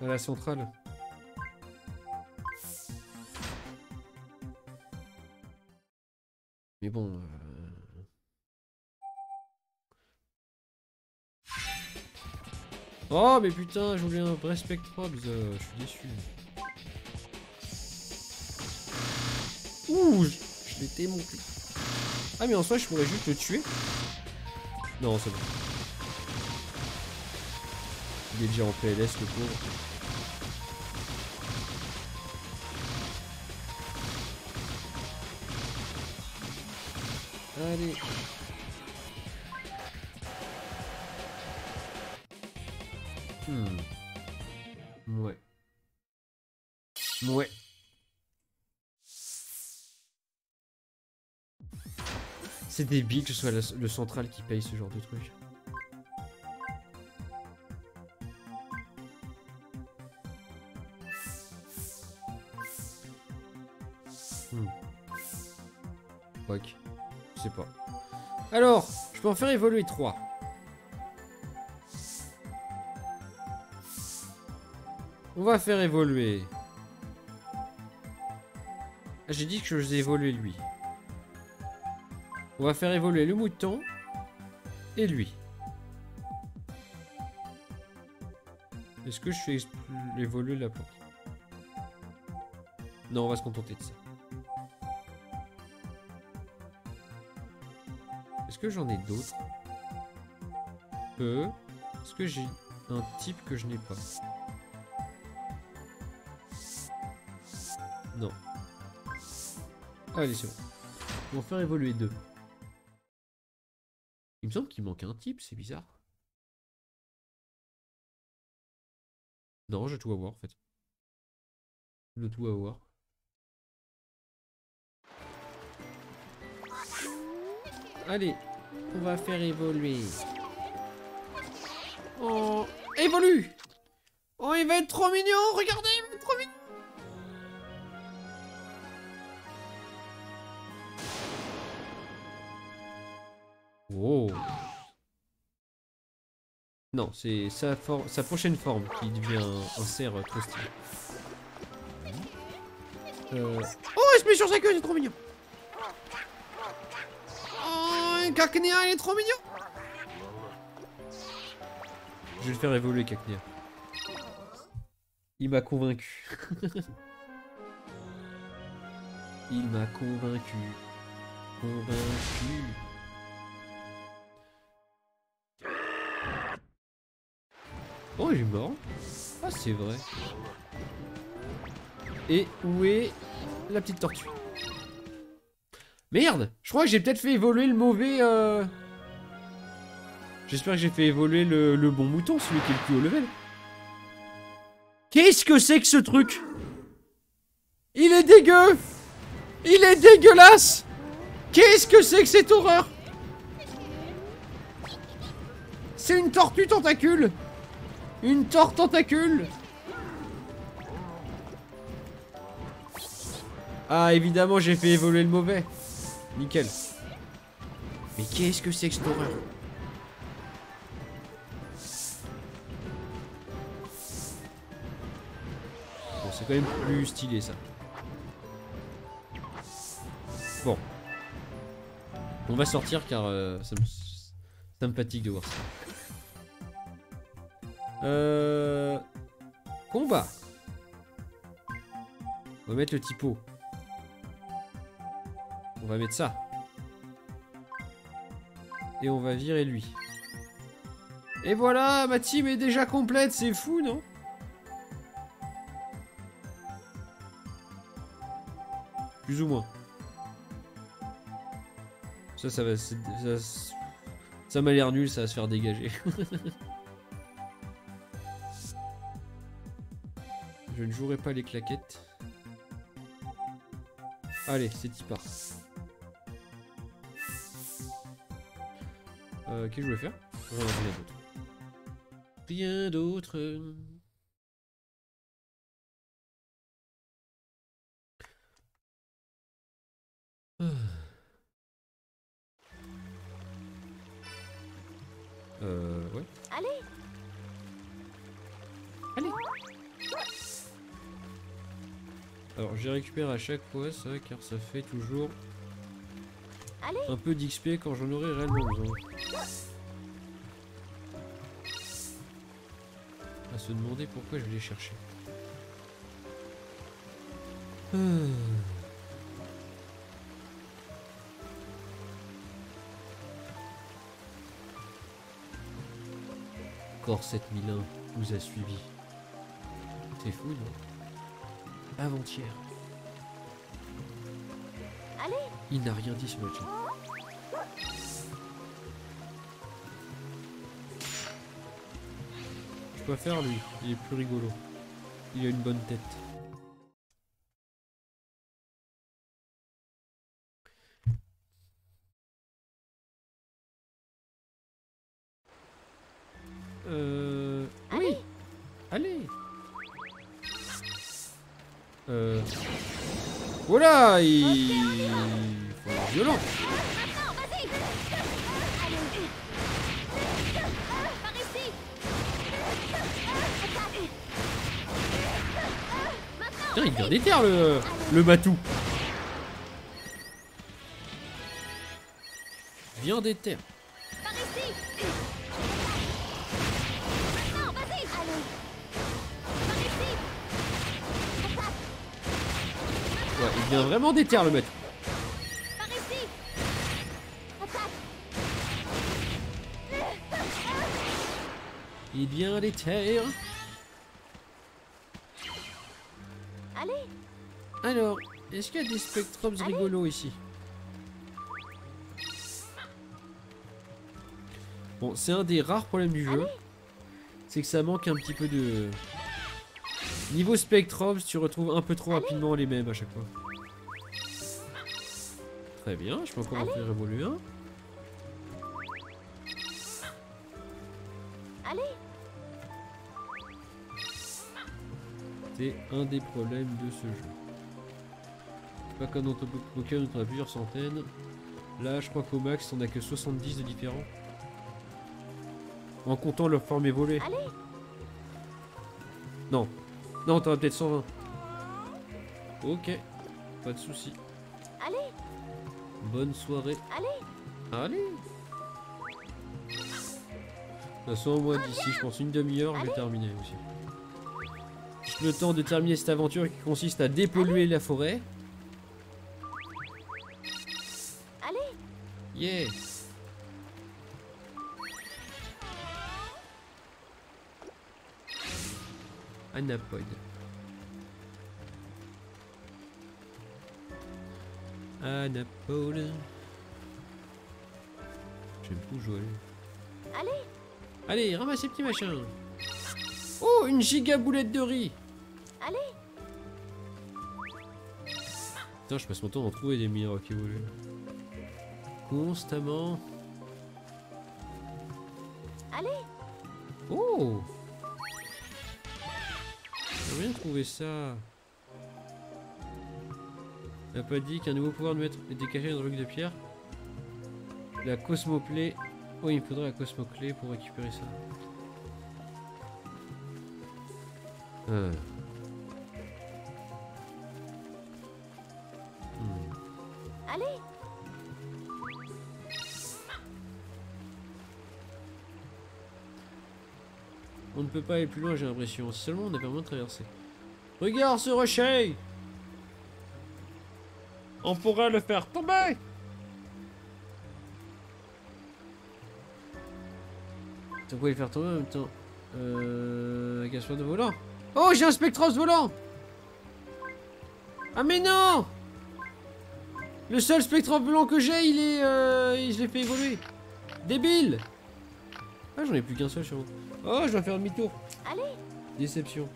à la centrale. Mais bon. Oh mais putain, je voulais un vrai Spectrobs, je suis déçu. Ouh, je l'ai démonté. Ah mais en soi je pourrais juste le tuer. Non c'est bon. Il est déjà en PLS le pauvre. Allez. Ouais. Ouais. C'est débile que ce soit le central qui paye ce genre de truc. Ok. Je sais pas. Alors, je peux en faire évoluer 3. On va faire évoluer. Ah, j'ai dit que je faisais évoluer lui. On va faire évoluer le mouton et lui. Est-ce que je fais évoluer la plante? Non, on va se contenter de ça. Est-ce que j'en ai d'autres? Est-ce que j'ai un type que je n'ai pas? Non. Allez, c'est bon. On va faire évoluer 2. Il me semble qu'il manque un type, c'est bizarre. Non, j'ai tout à voir en fait. Le tout à voir. Allez, on va faire évoluer. Oh, évolue! Oh, il va être trop mignon, regardez, il va être trop mignon! Oh. Non, c'est sa prochaine forme qui devient un cerf trop stylé. Oh, il se met sur sa queue, c'est trop mignon. Oh, Cacnea, il est trop mignon. Je vais le faire évoluer, Cacnea. Il m'a convaincu. Il m'a convaincu. Convaincu. Oh, il est mort. Ah, c'est vrai. Et où est la petite tortue? Merde! Je crois que j'ai peut-être fait évoluer le mauvais... J'espère que j'ai fait évoluer le bon mouton, celui qui est le plus haut level. Qu'est-ce que c'est que ce truc? Il est dégueu! Il est dégueulasse! Qu'est-ce que c'est que cette horreur? C'est une tortue tentacule! Une torte tentacule! Ah, évidemment, j'ai fait évoluer le mauvais. Nickel. Mais qu'est-ce que c'est que cette horreur? Bon, c'est quand même plus stylé, ça. Bon. On va sortir car ça me fatigue de voir ça. Combat. On va mettre le typo. On va mettre ça. Et on va virer lui. Et voilà, ma team est déjà complète, c'est fou, non? Plus ou moins. Ça va... Ça m'a l'air nul, ça va se faire dégager. Je ne jouerai pas les claquettes. Allez, c'est y part. Qu'est-ce que je voulais faire? Rien d'autre. Rien d'autre. Ouais. Allez. Allez. Alors, je récupère à chaque fois ça, car ça fait toujours Allez. un peu d'XP quand j'en aurai réellement besoin. À se demander pourquoi je vais les chercher. Corps 7001 nous a suivis. C'est fou, non? Avant-hier. Allez. Il n'a rien dit sur le chat. Je préfère lui, il est plus rigolo. Il a une bonne tête. Oui. Allez. Voilà, il faut être violent. Maintenant, vas-y. Allez. Par ici. Putain, il vient d'éterre le matou. Vient d'éterre. Par ici. Maintenant, vas-y. Allez. Par ici. Ouais, il vient vraiment d'éterre le matou. Par ici. Attaque. Il vient d'éterre. Allez. Alors, est-ce qu'il y a des spectrums rigolos ici? Bon, c'est un des rares problèmes du jeu. C'est que ça manque un petit peu de... Niveau spectrums, tu retrouves un peu trop rapidement les mêmes à chaque fois. Très bien, je peux encore en faire évoluer un. Allez. C'est un des problèmes de ce jeu. C'est pas comme dans Top Pokémon où on a plusieurs centaines. Là, je crois qu'au max, on a que 70 de différents. En comptant leur forme évoluée. Allez. Non. Non, t'en as peut-être 120. Ok. Pas de soucis. Allez. Bonne soirée. Allez. Allez. De toute façon, moi, d'ici, je pense une demi-heure, je vais terminer aussi. Juste le temps de terminer cette aventure qui consiste à dépolluer la forêt. Allez. Yeah. Anapod. Anapod. J'aime beaucoup jouer. Allez. Allez, ramasse ces petits machins. Oh, une giga boulette de riz. Allez. Putain, je passe mon temps à en trouver des meilleurs qui évoluent. Constamment. Allez. Oh. J'ai bien trouvé ça. On n'a pas dit qu'un nouveau pouvoir de mettre et décaler une truc de pierre. La Cosmoplay. Oh, il me faudrait la Cosmoclé pour récupérer ça. Allez. On ne peut pas aller plus loin, j'ai l'impression. Si seulement on avait vraiment traversé. Regarde ce rocher! On pourrait le faire tomber! On pourrait le faire tomber en même temps. Avec un de volant. Oh, j'ai un Spectros volant! Ah mais non! Le seul Spectros volant que j'ai, il est... je l'ai fait évoluer. Débile! Ah, j'en ai plus qu'un seul sur moi. Oh, je dois faire demi-tour. Allez. Déception.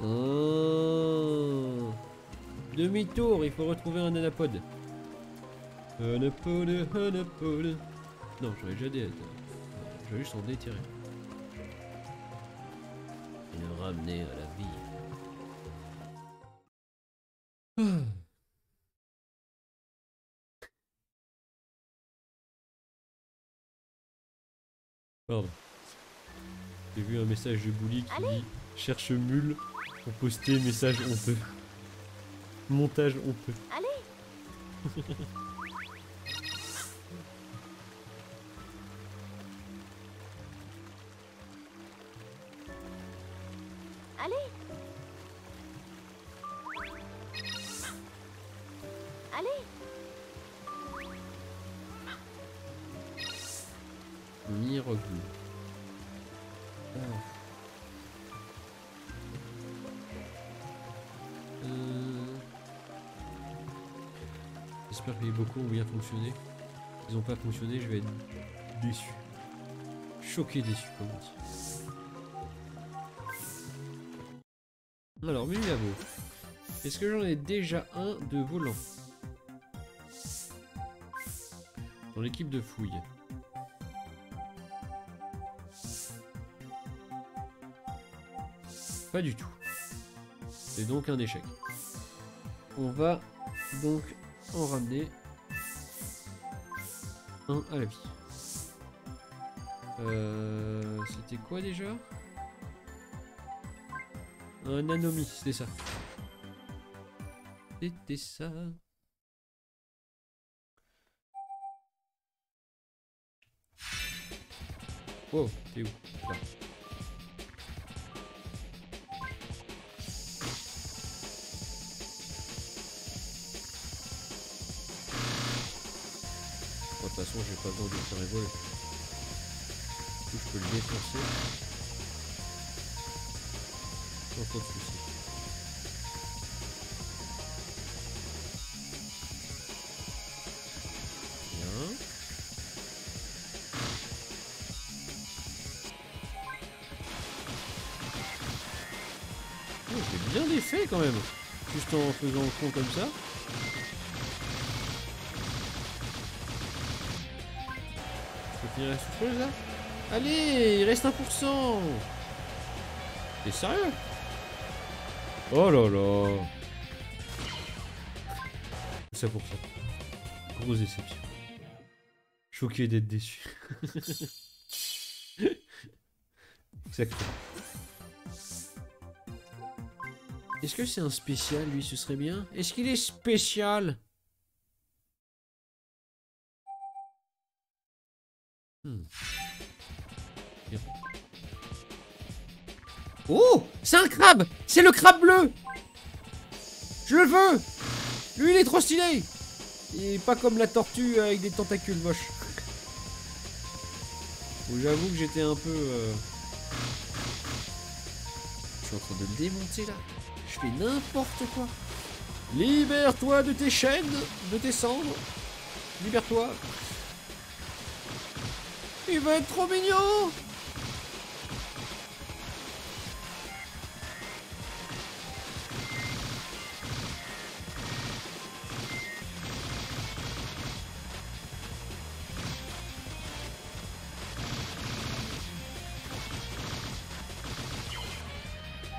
Oh. Demi-tour, il faut retrouver un anapode. Anapode, anapode. Non, j'en ai déjà des. Je vais juste en déterrer. Et le ramener à la vie. Pardon. J'ai vu un message de Bouli qui Allez. dit cherche mule pour poster message honteux. Montage honteux. Allez. Allez. Allez. Miroglou. J'espère que les bocaux ont bien fonctionné. Ils n'ont pas fonctionné, je vais être déçu. Choqué déçu, comme on dit. Alors, menu à veau. Est-ce que j'en ai déjà un de volant? Dans l'équipe de fouille. Pas du tout. C'est donc un échec. On va donc en ramener un à la vie. C'était quoi déjà? Un anomie, c'était ça. C'était ça. Oh, t'es où? Là. De toute façon, j'ai pas besoin de faire évoluer. Du coup, je peux le défoncer. Sans trop de soucis. Bien. Oh, j'ai bien défait quand même. Juste en faisant le con comme ça. Il reste autre chose là? Allez, il reste 1%. T'es sérieux? Oh là là. Tout ça pour ça. Grosse déception. Choqué d'être déçu. Exactement. Est-ce que c'est un spécial lui, ce serait bien? Est-ce qu'il est spécial? Bien. Oh, c'est un crabe. C'est le crabe bleu. Je le veux. Lui, il est trop stylé. Il est pas comme la tortue avec des tentacules moches. Bon, j'avoue que j'étais un peu... Je suis en train de le démonter là. Je fais n'importe quoi. Libère-toi de tes chaînes, de tes cendres. Libère-toi. Il va être trop mignon.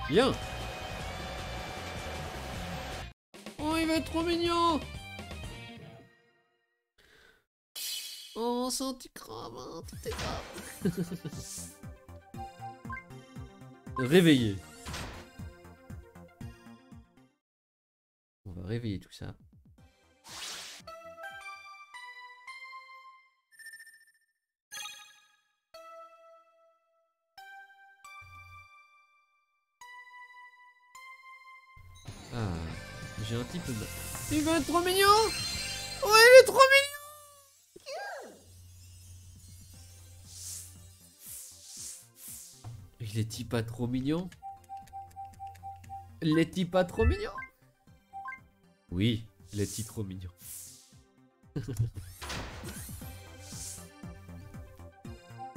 Bien. Oh, il va être trop mignon. Oh, c'est anti-crabe, hein, tout est grave. Réveillé. On va réveiller tout ça. Ah, j'ai un type de... Il va être trop mignon. Ouais, il est trop mignon. Il est-il pas trop mignon? L'est-il pas trop mignon? Oui, l'est-il trop mignon?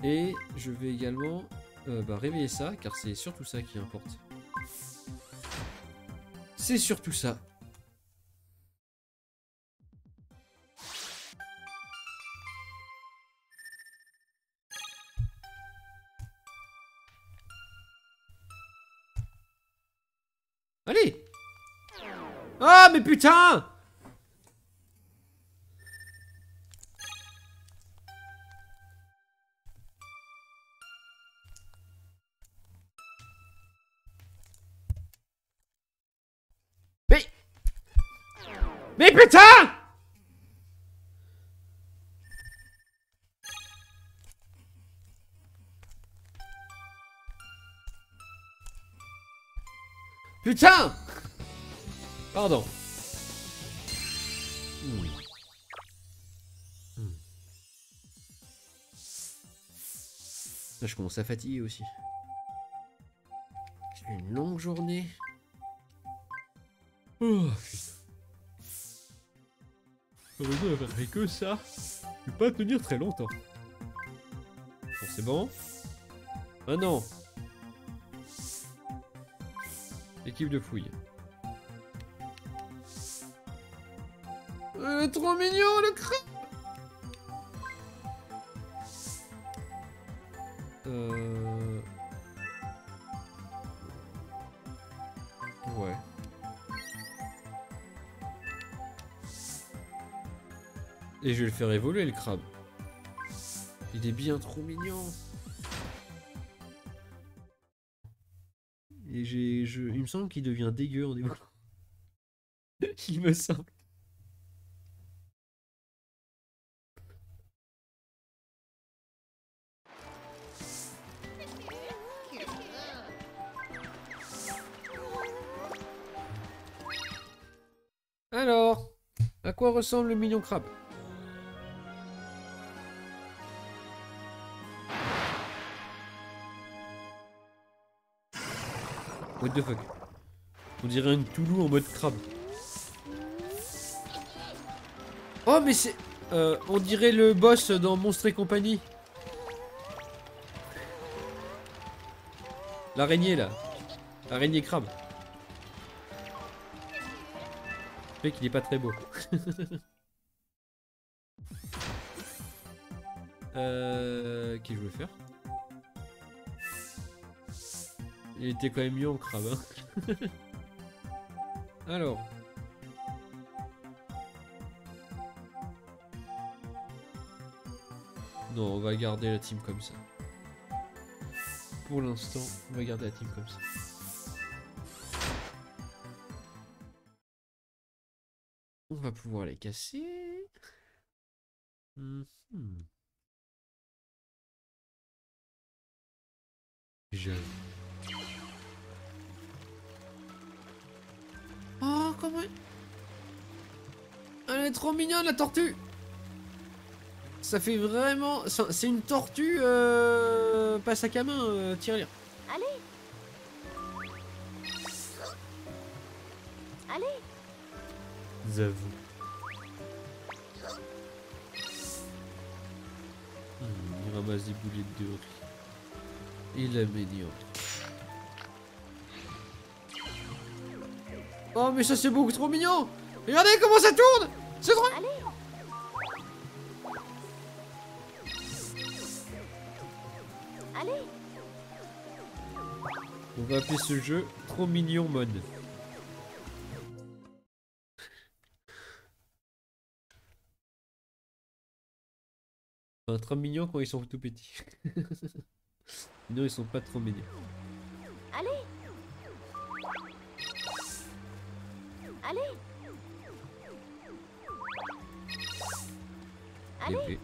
Et je vais également réveiller ça, car c'est surtout ça qui importe. C'est surtout ça. Allez! Ah, mais putain! Mais putain! Putain! Pardon. Là, je commence à fatiguer aussi. C'est une longue journée. Oh putain. Heureusement d'avoir fait que ça. Je vais pas tenir très longtemps. Bon, c'est bon. Ah non. Équipe de fouille. Trop mignon le crabe. Ouais. Et je vais le faire évoluer le crabe. Il est bien trop mignon. Et il me semble qu'il devient dégueu en évoluant. Il me semble. Alors, à quoi ressemble le mignon crabe? What the fuck? On dirait un Toulouse en mode crabe. Oh mais c'est... on dirait le boss dans Monstres et compagnie. L'araignée là. L'araignée crabe. Le mec il est pas très beau. Qu'est-ce que je veux faire? Il était quand même mieux en crabe, hein. Alors. Non, on va garder la team comme ça. Pour l'instant, on va garder la team comme ça. On va pouvoir les casser. J'aime. Oh, comment... Elle est trop mignonne, la tortue. Ça fait vraiment... C'est une tortue, pas sac à main, tirelire. Allez. Allez. J'avoue. Il ramasse des boulettes de riz. Il est mignon. Oh mais ça c'est beaucoup trop mignon. Regardez comment ça tourne. C'est trop... Allez. Allez. On va appeler ce jeu Trop Mignon Mode. Enfin, trop mignon quand ils sont tout petits. Sinon ils sont pas trop mignons. Allez. Allez. l'épée.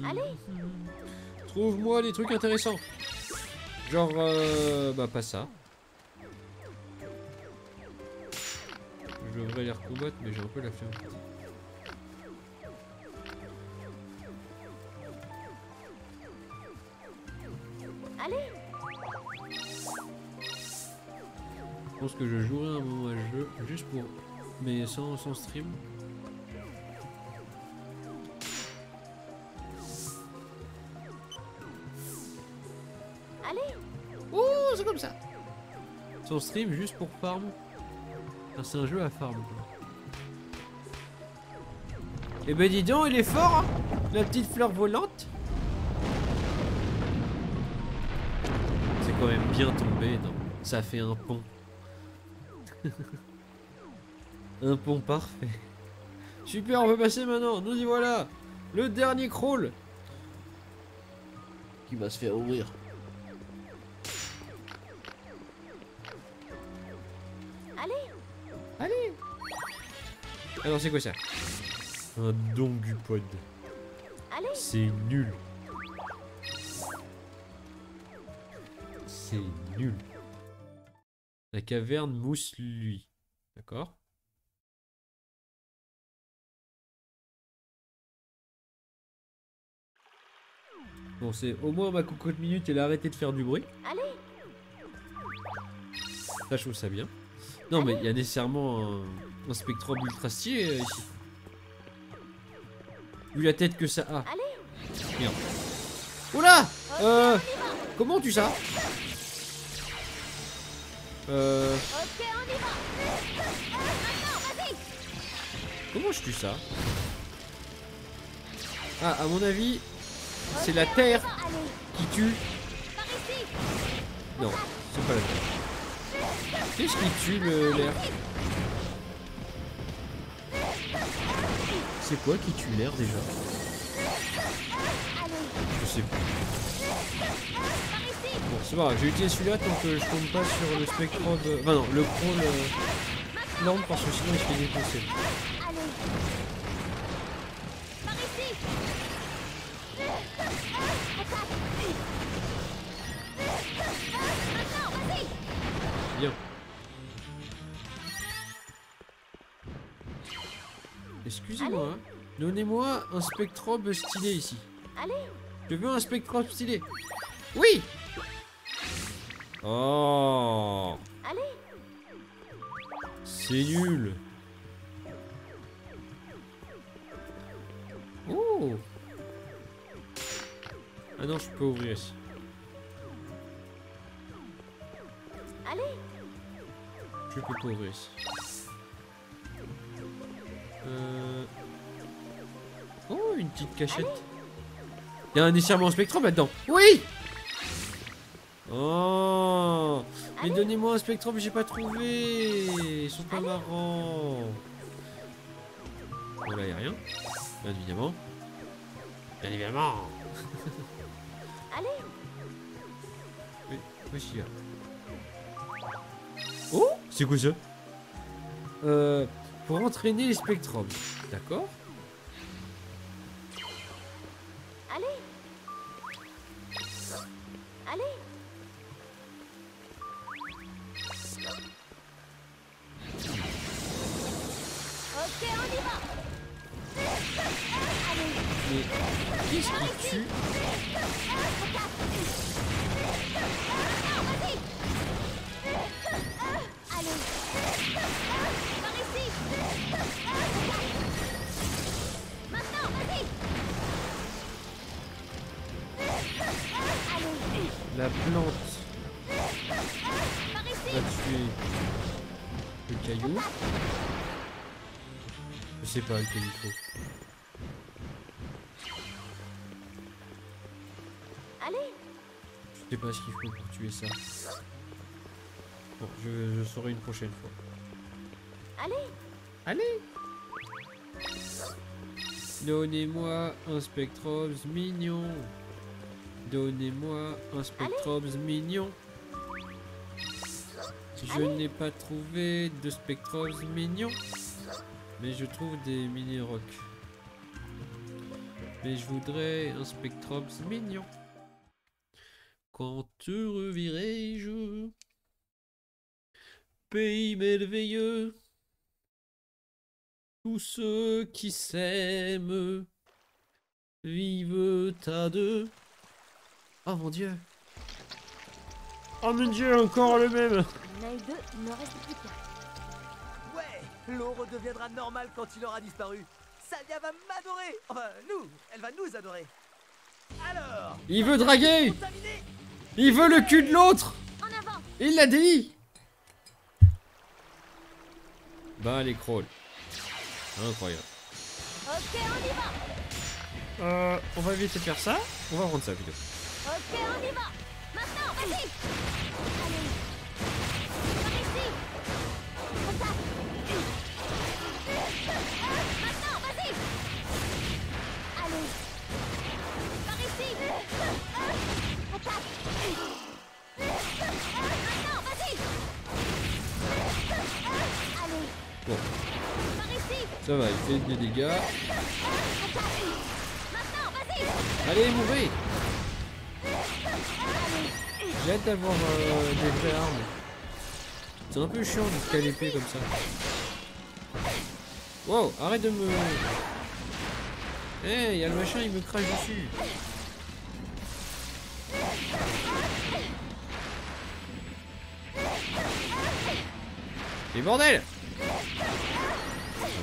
Allez. Trouve-moi des trucs intéressants. Genre, bah pas ça. Je devrais les recombattre, mais j'ai un peu la flemme. Allez. Je pense que je jouerai un moment à ce jeu, juste pour... mais sans stream. Allez. Oh, c'est comme ça. Sans stream, juste pour farm. Enfin, c'est un jeu à farm, quoi. Eh ben dis donc, il est fort, hein, la petite fleur volante. C'est quand même bien tombé, non? Ça fait un pont. Un pont parfait. Super, on peut passer maintenant. Nous y voilà. Le dernier crawl. Qui va se faire ouvrir. Allez. Allez. Alors c'est quoi ça? Un dongupod. Allez. C'est nul. C'est nul. La caverne mousse lui. D'accord. Bon, c'est au moins ma cocotte minute, elle a arrêté de faire du bruit. Allez. Ça, je trouve ça bien. Non, mais il y a nécessairement un spectrum ultra stylé ici. Vu la tête que ça a. Allez. Merde. Oula. Comment tu ça? Ok, on y va. Maintenant, vas-y. Comment je tue ça? Ah, à mon avis, c'est la terre Allez. qui tue. Par ici. Non, c'est pas la terre. Qu'est-ce qui tue l'air? C'est quoi qui tue l'air déjà? Je sais pas. Bon, c'est pas grave, j'ai utilisé celui-là tant que je tombe pas sur le spectrum. Enfin non, le crawl lampe parce que sinon il se fait défoncer. Allez. Par ici. Maintenant, vas-y. Bien. Excusez-moi, hein. Donnez-moi un spectrum stylé ici. Allez. Je veux un spectrum stylé. Oui. Oh. Allez. C'est nul. Oh. Ah non, je peux ouvrir ici. Allez. Je peux pas ouvrir ici. Oh, une petite cachette. Il y a un nécessairement spectrum là-dedans. Oui. Oh. Mais donnez-moi un spectrum, j'ai pas trouvé. Ils sont pas marrants. Bon, là, y a rien. Bien évidemment. Bien évidemment. Allez. Oui, voici là. Oh, c'est quoi ça? Pour entraîner les spectrums. D'accord. Allez. Allez. Ok, on y va. Allez. Mais qu'est-ce qui tue? Vas-y. Allez. Par ici. Maintenant, vas-y. Allez. La plante Par ici. va tuer le caillou. Je sais pas lequel il faut. Allez. Je sais pas ce qu'il faut pour tuer ça. Bon, je saurai une prochaine fois. Allez. Allez. Donnez-moi un spectrum mignon. Donnez-moi un spectrum mignon. Je n'ai pas trouvé de spectrum mignon. Mais je trouve des mini-rocs. Mais je voudrais un Spectrum mignon. Quand te reverrai-je, pays merveilleux, tous ceux qui s'aiment vivent à deux. Oh mon dieu. Oh mon dieu, encore le même. On a eu deux, il ne reste plus qu'un. Ouais, l'eau redeviendra normale quand il aura disparu. Salia va m'adorer. Enfin, nous, elle va nous adorer. Alors, Il veut draguer. contaminé. Il veut le cul de l'autre. En avant. Il l'a dit. Bah les crawls. Incroyable. Ok, on y va. On va éviter de faire ça. On va rendre ça vidéo. Ok, on y va. Maintenant, vas-y. Allez. Par ici. Attaque. Maintenant, vas-y. Allez. Par ici. Attaque. Maintenant, vas-y. Allez. Bon, Par ici. ça va, il fait des dégâts. Attaque. Maintenant, vas-y. Allez, mourrez. J'ai hâte d'avoir des vraies armes. C'est un peu chiant de se caler comme ça. Wow, arrête de me... Eh, y'a le machin, il me crache dessus. Et bordel.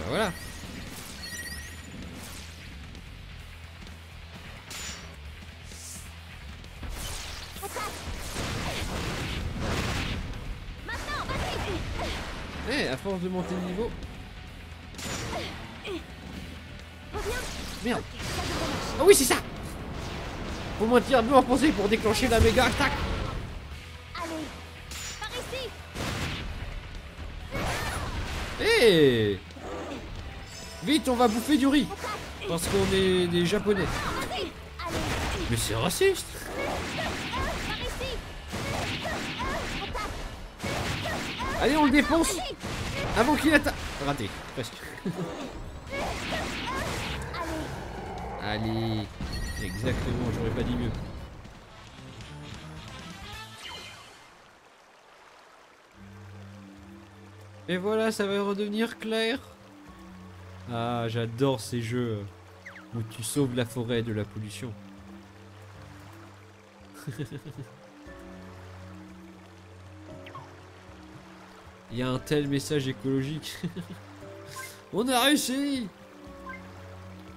Voilà. Maintenant, vas-y. Eh, à force de monter le niveau... Merde. Ah oui, c'est ça. Faut moins tirer bien en pensée pour déclencher la méga attaque. Allez. Par ici. Eh. Vite, on va bouffer du riz. Parce qu'on est des japonais. Vas-y. Allez. Mais c'est raciste. Par ici. Allez, on le défonce. Avant qu'il attaque. Raté, presque. Allez. Exactement, j'aurais pas dit mieux. Et voilà, ça va redevenir clair. Ah, j'adore ces jeux où tu sauves la forêt de la pollution. Il y a un tel message écologique. On a réussi.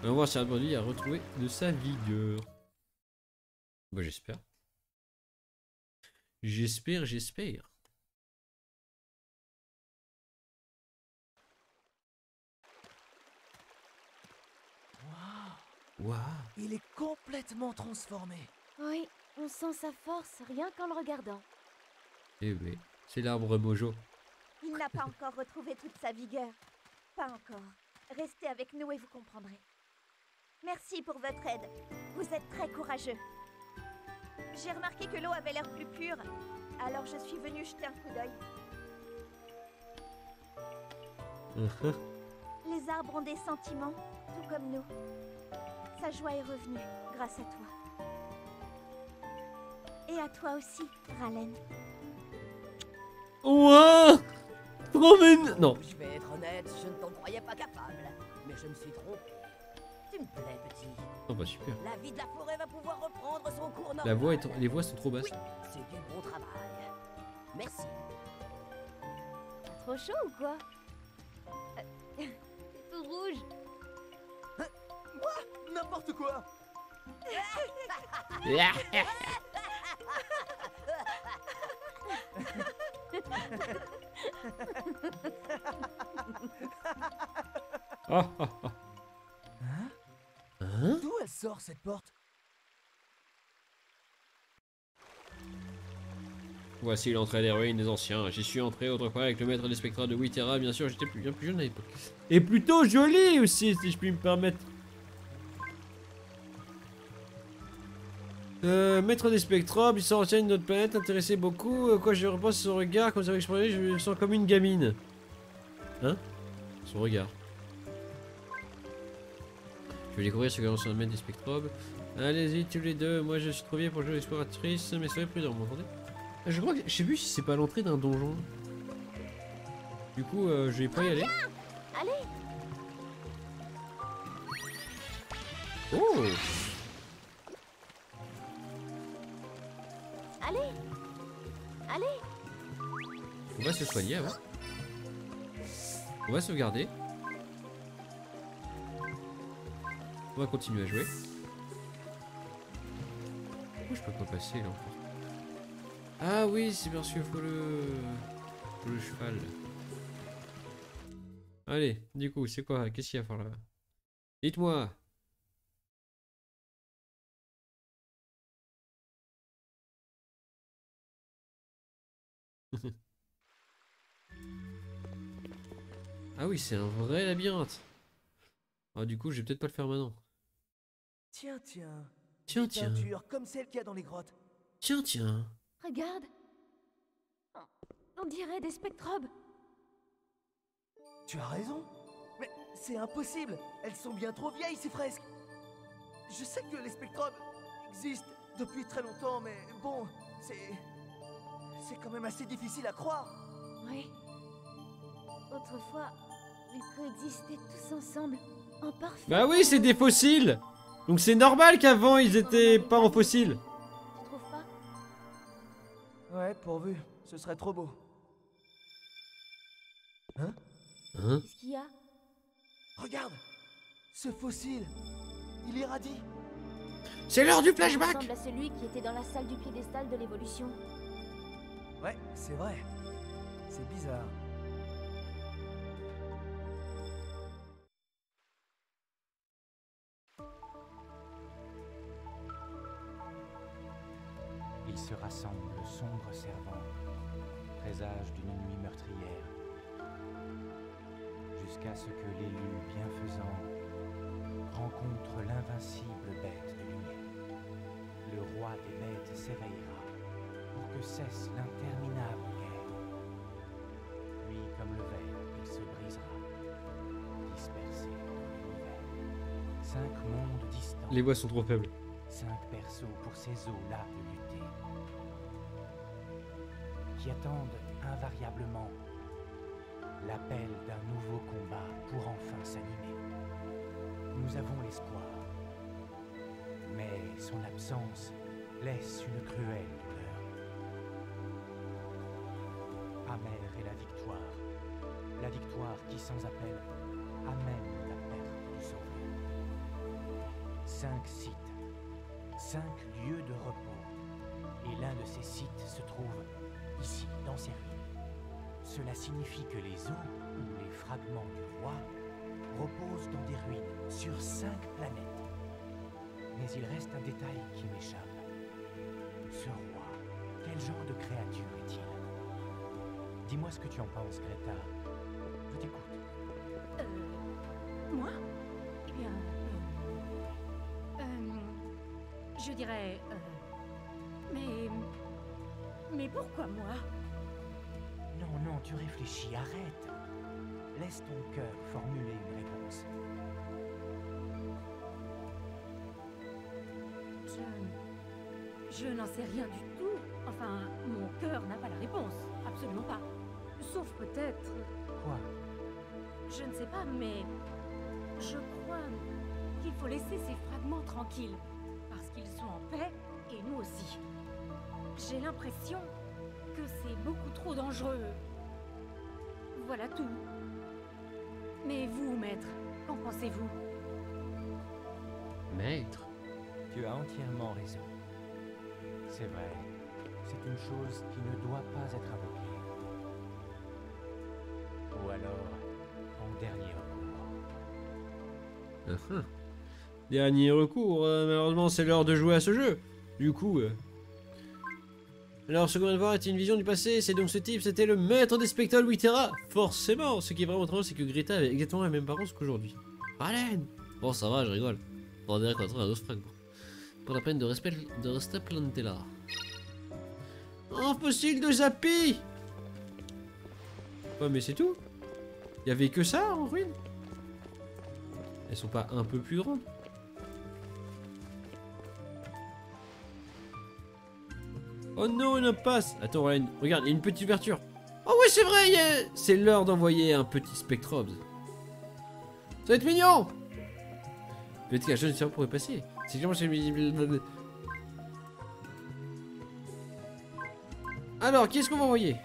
On va voir si un produit a retrouvé de sa vigueur. Bah j'espère. J'espère. Waouh. Il est complètement transformé. Oui, on sent sa force rien qu'en le regardant. Eh oui, c'est l'arbre Mojo. Il n'a pas encore retrouvé toute sa vigueur. Pas encore. Restez avec nous et vous comprendrez. Merci pour votre aide. Vous êtes très courageux. J'ai remarqué que l'eau avait l'air plus pure. Alors je suis venue jeter un coup d'œil. Les arbres ont des sentiments, tout comme nous. Sa joie est revenue grâce à toi. Et à toi aussi, Ralen. Ouah. Trop mignon. Non. Je vais être honnête, je ne t'en croyais pas capable. Mais je me suis trompé. Tu me plais, petit. Oh bah super. La vie de la forêt va pouvoir reprendre son cours normal. La voix est... Les voix sont trop basses. Oui, c'est du bon travail. Merci. Pas trop chaud ou quoi? T'es tout rouge. N'importe quoi. Oh, oh, oh. Hein? D'où elle sort cette porte? Voici l'entrée des ruines des anciens. J'y suis entré autrefois avec le maître des spectres de Witera. Bien sûr, j'étais bien plus jeune à l'époque. Et plutôt joli aussi, si je puis me permettre. Maître des spectrobes, il s'en une autre planète, intéressé beaucoup. Quoi, je repose son regard, comme ça va explorer, je me sens comme une gamine. Hein? Son regard. Je vais découvrir ce que l'on se remet des spectrobes. Allez-y tous les deux, moi je suis trop vieille pour jouer l'exploratrice, mais soyez prudents, vous m'entendez? Je crois que, je sais plus si c'est pas l'entrée d'un donjon. Du coup, je vais pas y aller. Allez, Oh! allez, allez. On va se soigner avant. On va sauvegarder. On va continuer à jouer. Pourquoi je peux pas passer là encore? Ah oui, c'est bien sûr, faut le cheval. Allez, du coup, c'est quoi? Qu'est-ce qu'il y a à faire là-bas? Dites-moi! Ah oui, c'est un vrai labyrinthe. Ah, du coup, je vais peut-être pas le faire maintenant. Tiens, tiens. Tiens, Des tiens. peintures comme celles qu'il y a dans les grottes. Tiens, tiens. Regarde. On dirait des spectrobes. Tu as raison. Mais c'est impossible. Elles sont bien trop vieilles, ces fresques. Je sais que les spectrobes existent depuis très longtemps, mais bon, c'est quand même assez difficile à croire. Oui. Autrefois, ils coexistaient tous ensemble, en parfait. Bah oui, c'est des fossiles. Donc c'est normal qu'avant ils étaient pas en fossiles. Tu trouves pas? Ouais, pourvu. Ce serait trop beau. Hein? Hein? Qu'est-ce qu'il y a? Regarde! Ce fossile! Il irradie! C'est l'heure du Il flashback. ressemble à celui qui était dans la salle du piédestal de l'évolution. Ouais, c'est vrai. C'est bizarre. Ils se rassemblent, sombres servants, présage d'une nuit meurtrière, jusqu'à ce que l'élu bienfaisant rencontre l'invincible bête de lumière. Le roi des bêtes s'éveillera pour que cesse l'interminable guerre. Puis, comme le verre, il se brisera, dispersé dans l'univers. 5 mondes distants. Les voix sont trop faibles. 5 berceaux pour ces eaux-là de lutter, qui attendent invariablement l'appel d'un nouveau combat pour enfin s'animer. Nous avons l'espoir, mais son absence laisse une cruelle douleur. Amère est la victoire qui sans appel amène la perte du sauveur. 5 sites, 5 lieux de repos, et l'un de ces sites se trouve ici, dans ces ruines. Cela signifie que les os ou les fragments du roi reposent dans des ruines sur 5 planètes. Mais il reste un détail qui m'échappe. Ce roi, quel genre de créature est-il? Dis-moi ce que tu en penses, Greta. Je t'écoute. Moi? Eh bien... je dirais... Mais pourquoi moi? Non, non, tu réfléchis, arrête. Laisse ton cœur formuler une réponse. Je n'en sais rien du tout. Enfin, mon cœur n'a pas la réponse. Absolument pas. Sauf peut-être... Quoi? Je ne sais pas, mais... Je crois qu'il faut laisser ces fragments tranquilles. Parce qu'ils sont en paix, et nous aussi. J'ai l'impression que c'est beaucoup trop dangereux. Voilà tout. Mais vous, maître, qu'en pensez-vous? Maître. Tu as entièrement raison. C'est vrai, c'est une chose qui ne doit pas être invoquée. Ou alors, en dernier recours. Dernier recours, malheureusement c'est l'heure de jouer à ce jeu. Du coup... Alors ce qu'on vient de voir était une vision du passé, c'est donc ce type, c'était le maître des spectacles Witera. Forcément, ce qui est vraiment drôle, c'est que Greta avait exactement la même apparence qu'aujourd'hui. Allen. Bon ça va, je rigole. On dirait qu'on est à 12 fragments. Pour la peine de rester planté là. Un fossile de Zappi. Ouais mais c'est tout. Il y avait que ça en ruine. Elles sont pas un peu plus grandes? Oh non, une impasse. Attends, regarde, il y a une petite ouverture. Oh ouais, c'est vrai, c'est l'heure d'envoyer un petit Spectrobes. Ça va être mignon. Peut-être que la jeune sœur pourrait passer. C'est clairement chez... Alors, qu'est-ce qu'on va envoyer?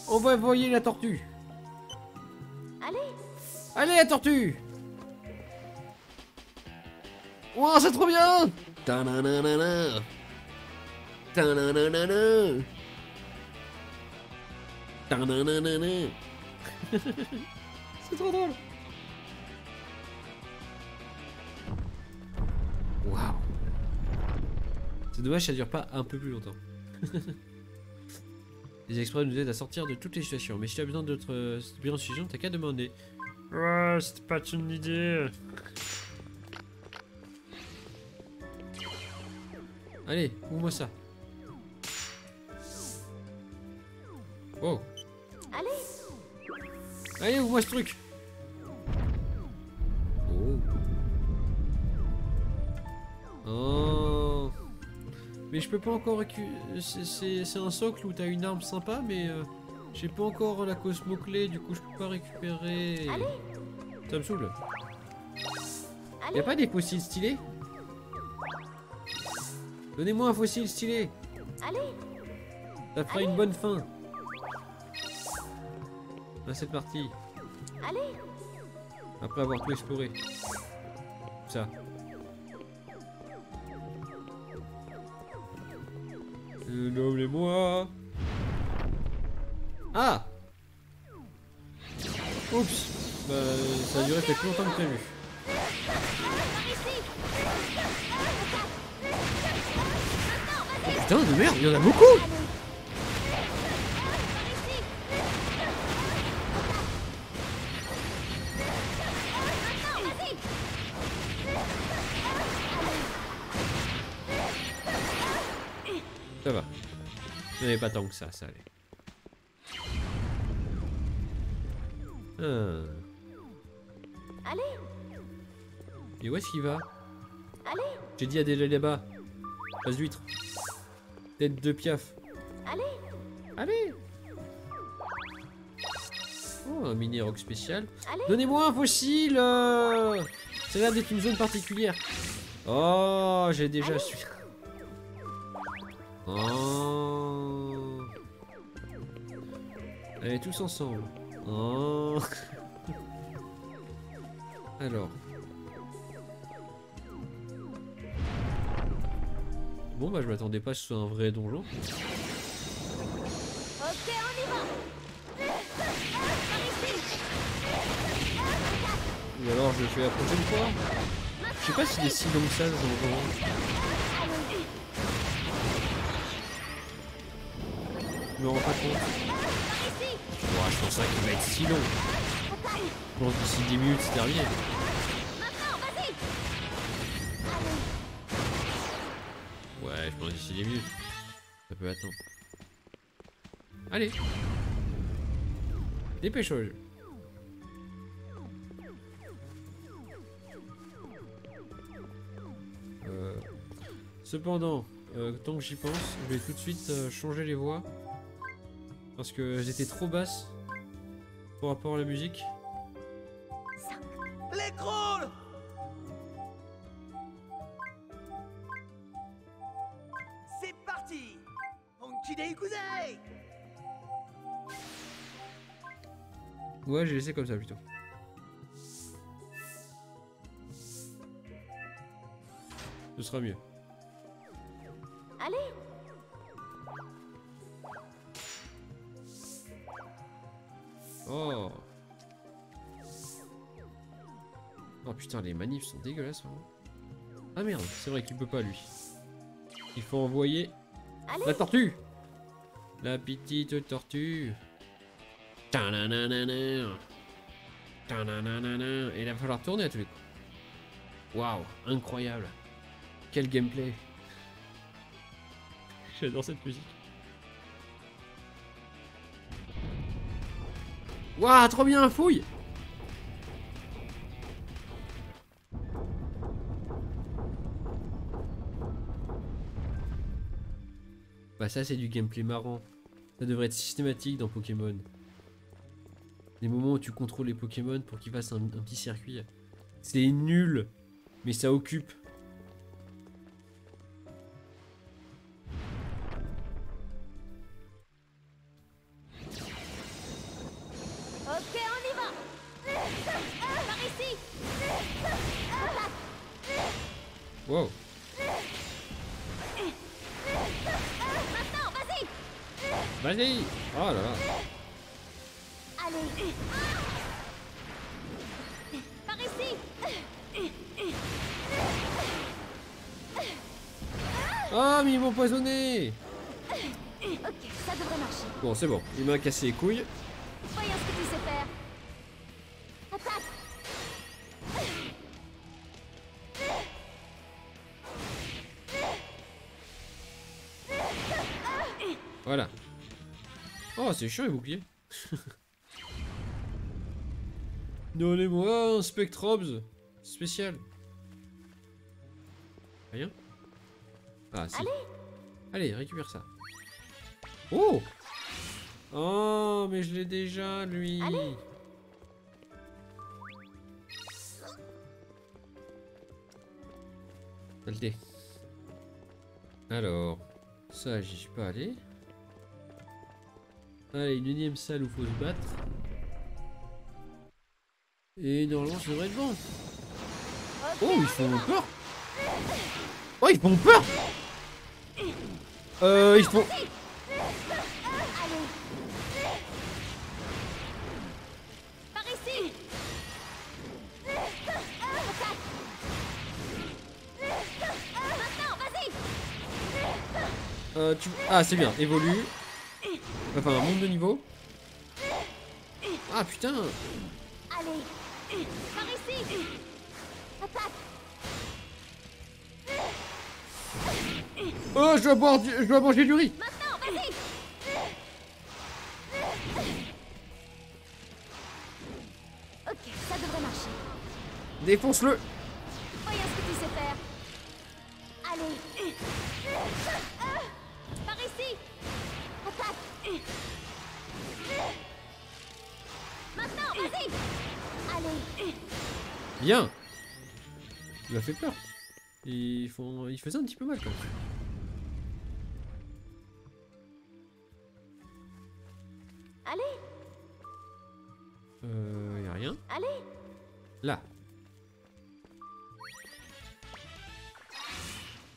On va envoyer la tortue. Allez, Allez, la tortue. Wow, c'est trop bien. Ta-na-na-na-na. Ta-na-na-na-na. Ta-na-na-na-na. C'est trop drôle. Waouh. C'est dommage, ça dure pas un peu plus longtemps. Les exploits nous aident à sortir de toutes les situations. Mais si tu as besoin d'autres situations, t'as qu'à demander. Ouais, c'était pas une idée. Allez, ouvre-moi ça. Oh. Allez, ouvre-moi ce truc. Oh. Oh. Mais je peux pas encore récupérer... C'est un socle où t'as une arme sympa, mais... j'ai pas encore la Cosmo-clé, du coup je peux pas récupérer... Ça me saoule. Y'a pas des fossiles stylés? Donnez-moi un fossile stylé. Ça fera une bonne fin à cette partie. Après avoir tout exploré. Ça. Nommez-moi. Ah. Oups. Bah, ça a duré peut-être plus longtemps que prévu. Putain de merde, il y en a beaucoup. Ça va. Il n'y en avait pas tant que ça allait. Et où est-ce qu'il va? J'ai dit à d'aller là-bas. Face d'huître. Tête de piaf. Allez. Oh, un mini rock spécial. Donnez-moi un fossile. Ça a l'air d'être une zone particulière. Oh, j'ai déjà su. Oh. Allez, tous ensemble. Oh. Alors. Bon bah je m'attendais pas que ce soit un vrai donjon. ok, on y va. Ou alors je le fais la prochaine fois. Je sais pas s'il est si long que ça ce donjon. Je me rends pas compte. Ouais, je pense pas qu'il va être si long. Je pense d'ici 10 minutes c'est terminé. Ouais, je pense d'ici 10 minutes. Ça peut attendre. Allez. Dépêchons. Cependant, tant que j'y pense, je vais tout de suite changer les voix. Parce que j'étais trop basse par rapport à la musique. Les Crawls! C'est parti! Onkidei Kuzei! Ouais, j'ai laissé comme ça plutôt. Ce sera mieux. Oh. Oh putain, les manifs sont dégueulasses vraiment. Ah merde, c'est vrai qu'il peut pas lui. Il faut envoyer la tortue. La petite tortue. Ta-na-na-na-na. Ta-na-na-na-na. Et il va falloir tourner à tous les coups. Waouh, incroyable. Quel gameplay. J'adore cette musique. Waouh, trop bien, fouille. Bah ça c'est du gameplay marrant. Ça devrait être systématique dans Pokémon. Les moments où tu contrôles les Pokémon pour qu'ils fassent un petit circuit. C'est nul, mais ça occupe. Ok, on y va. Par ici. Wow. Maintenant, vas-y. Vas-y. Oh là là. Allez. Par ici. Ah, mais ils m'ont empoisonné. Ok, ça devrait marcher. Bon, c'est bon. Il m'a cassé les couilles. Voyons ce que tu sais faire. Attaque. Voilà. Oh, c'est chiant les boucliers. Donnez-moi un Spectrobs spécial. Rien? Ah, si. Allez. Allez, récupère ça. Oh! Oh, mais je l'ai déjà, lui. Allez. Saleté. Alors, ça, j'y suis pas allé. Allez, une énième salle où faut se battre. Et normalement, ça devrait être bon. Oh, ils font peur. Oh, ils font peur. Ils font... Par ici. Attaque. Maintenant, vas-y. Ah, c'est bien, évolue. Enfin, un monte de niveau. Ah, putain. Allez. Par ici. Attaque. Oh, je dois manger du riz. Maintenant, vas-y. Ok, ça devrait marcher. Défonce-le. Voyons ce que tu sais faire. Allez. Par ici. Attaque. Maintenant, vas-y. Allez. Bien. Il m'a fait peur. Il faisait un petit peu mal quand même. Allez. Y a rien. Allez. Là.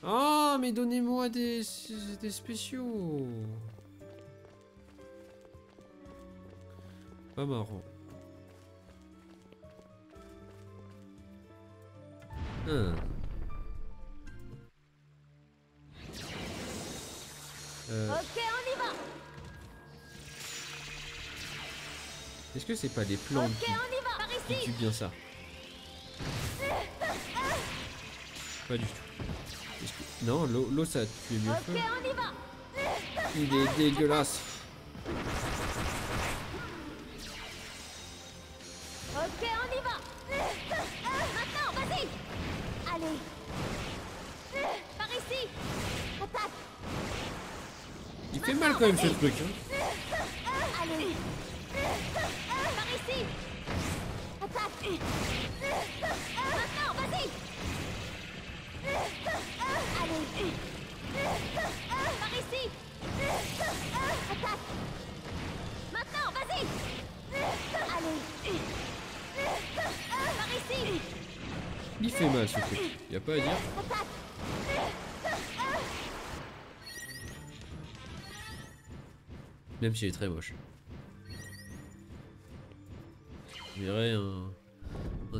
Oh, mais donnez-moi des spéciaux. Pas marrant. Ok, on y va. Est-ce que c'est pas les plantes Ok, on y va. Par qui ici. tuent bien ça? Pas du tout. Non, l'eau ça tue mieux le Ok, feu. on y va. Il est dégueulasse. Ok, on y va. Maintenant, vas-y. Allez. Par ici. Attaque. Il fait mal quand même ce truc. Hein. Allez. Par ici. Attaque. Maintenant, vas-y. Allez. Par ici. Attaque. Maintenant, vas-y. Allez. Par ici. Il fait mal ce truc. Y a pas à dire. Attaque. Même s'il est très moche. Je dirais un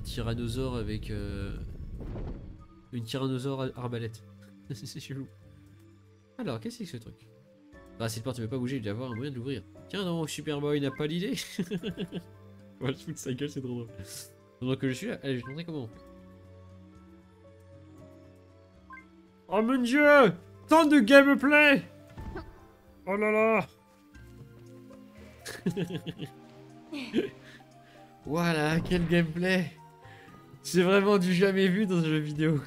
tyrannosaure avec une tyrannosaure arbalète. C'est chelou. Alors, qu'est-ce que c'est que ce truc? Ah, cette porte ne veut pas bouger, il doit y avoir un moyen de l'ouvrir. Tiens donc, Superboy n'a pas l'idée. On va se foutre de sa gueule, c'est trop drôle. Pendant que je suis là, allez, je vais te montrer comment on fait. Oh mon dieu! Tant de gameplay! Oh là là! Voilà, quel gameplay! C'est vraiment du jamais vu dans un jeu vidéo.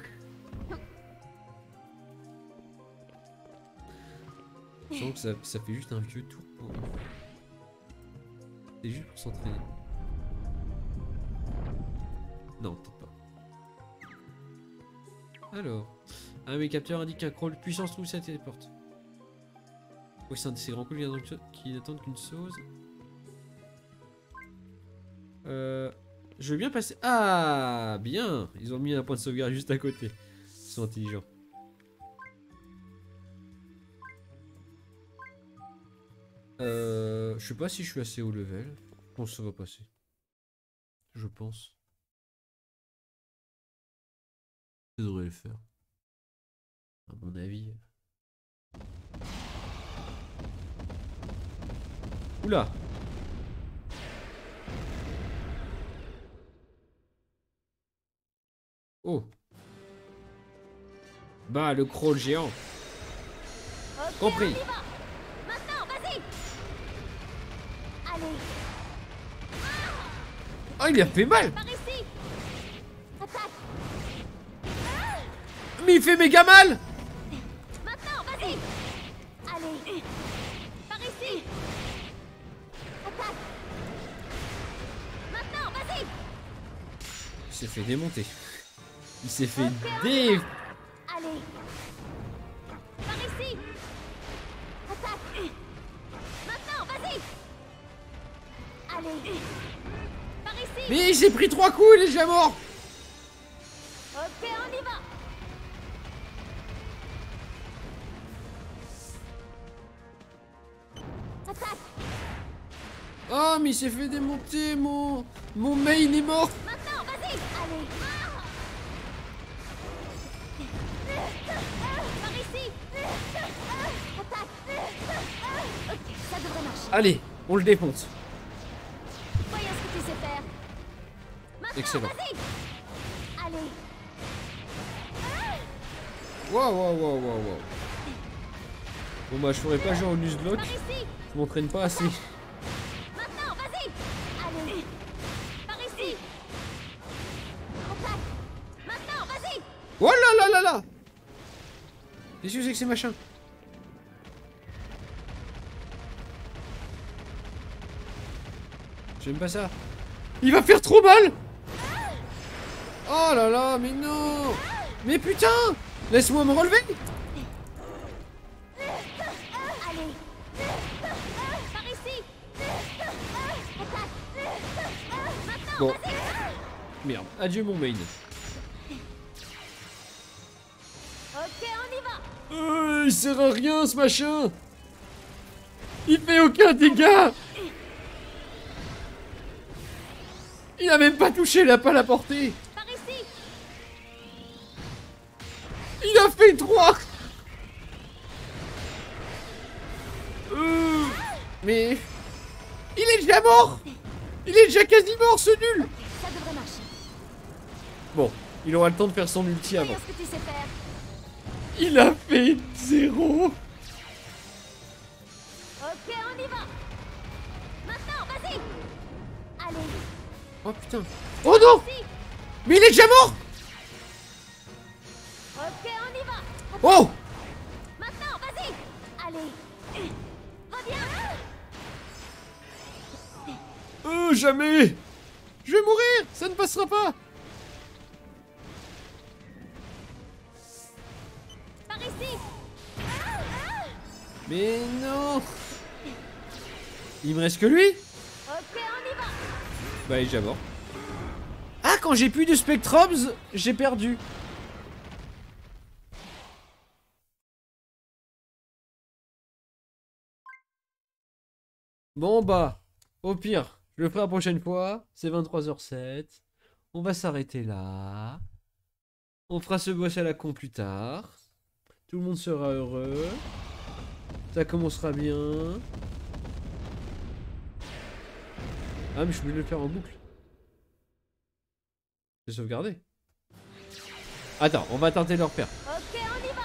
Je sens que ça fait juste un vieux tour pour... C'est juste pour s'entraîner. Non, peut-être pas. Alors... Ah, mes capteurs indiquent qu'un crawl puissance trouve sa téléporte. Oui, c'est un de ces grands coups qui n'attendent qu'une chose. Je veux bien passer... Ah, bien. Ils ont mis un point de sauvegarde juste à côté. Ils sont intelligents. Je sais pas si je suis assez haut level. Je pense que ça va passer. Je pense. Ça devrait le faire. À mon avis. Oula! Oh! Bah, le crawl géant! Ok, Compris. on y va. Maintenant, vas-y. Allez, Oh, il a fait mal! par ici. Attaque. Mais il fait méga mal! Maintenant, vas-y. Allez, par ici. Attaque. Maintenant, vas-y. Il s'est fait démonter. Il s'est fait Allez. Par ici. Attaque. Maintenant, vas-y. Allez. Par ici. Mais il s'est pris 3 coups, il est déjà mort! Ok, on y va. Attaque. Oh, mais il s'est fait démonter, mon main est mort! Maintenant, vas-y. Allez. Par ici. Attaque. Ok, ça devrait marcher. Allez, on le défonce. Voyons ce que tu sais faire. Maintenant, Excellent. vas-y. Allez. Wow. Bon bah je ferai pas genre Nuzlocke, Par ici. je m'entraîne pas assez. Maintenant, vas-y. Allez. Par ici. Attaque. Maintenant, vas-y. Oh là là là là! Qu'est-ce que c'est que ces machins? J'aime pas ça. Il va faire trop mal! Oh là là, mais non! Mais putain! Laisse-moi me relever! Allez. Par ici. Attaque. Maintenant, Bon. vas-y. Merde, adieu mon main. Ok, on y va. Il sert à rien ce machin! Il fait aucun dégât! Il a même pas touché, il a pas la portée! Par ici. Il a fait 3! Mais... Il est déjà mort! Il est déjà quasi mort ce nul! Ça devrait marcher. Bon, il aura le temps de faire son ulti avant. Voyons ce que tu sais faire. Il a fait 0! Ok, on y va. Maintenant, vas-y. Allez. Oh putain! Oh non! Ici. Mais il est déjà mort! Ok, on y va. Oh! Maintenant, vas-y. Allez. Reviens. Jamais! Je vais mourir! Ça ne passera pas! Par ici. Mais non! Il me reste que lui? Ok, on y va. Bah il est déjà mort. Ah, quand j'ai plus de Spectrobes, j'ai perdu. Bon bah, au pire, je le ferai la prochaine fois. C'est 23h07. On va s'arrêter là. On fera ce boss à la con plus tard. Tout le monde sera heureux. Ça commencera bien. Ah mais je voulais le faire en boucle. J'ai sauvegardé. Attends, on va tenter de le refaire. Ok, on y va.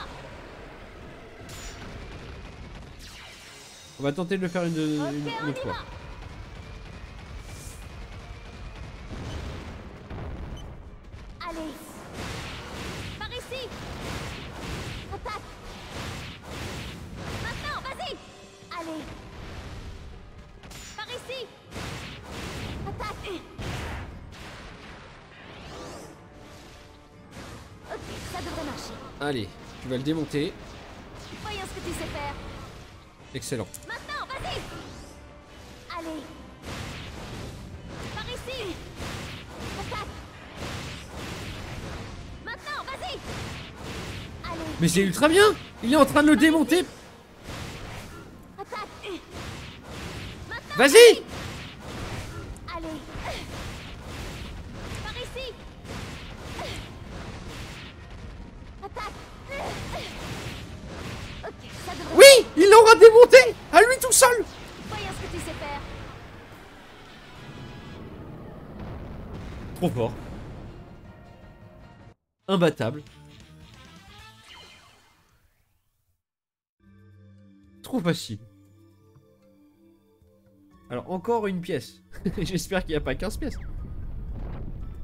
On va tenter de le faire une Ok, on autre y fois. va. Allez. Par ici. Attaque. Maintenant, vas-y. Allez, tu vas le démonter. Voyons ce que tu sais faire. Excellent. Maintenant, vas-y. Allez. Par ici. Attaque. Maintenant, vas-y. Allez. Mais c'est ultra bien. Il est en train de le démonter. Attaque. Maintenant. Vas-y. Allez. Par ici. Attaque. Ok, ça devrait... Oui, il l'aura démonté à lui tout seul. Voyons ce que tu sais faire. Trop fort. Imbattable. Trop facile. Alors, encore une pièce. J'espère qu'il n'y a pas 15 pièces.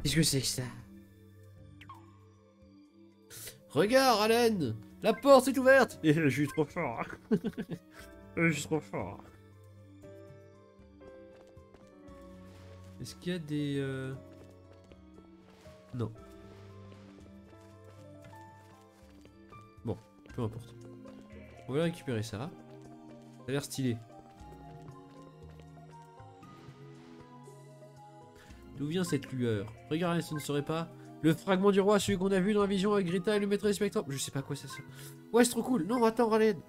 Qu'est-ce que c'est que ça? Regarde, Allen! La porte est ouverte! Et je suis trop fort. Je suis trop fort. Est-ce qu'il y a des... Non. Bon, peu importe. On va récupérer ça. Ça a l'air stylé. D'où vient cette lueur? Regardez, ce ne serait pas le fragment du roi, celui qu'on a vu dans la vision avec Greta et le maître des spectres. Je sais pas quoi ça sert. Ouais, c'est trop cool. Non, attends, Ralen.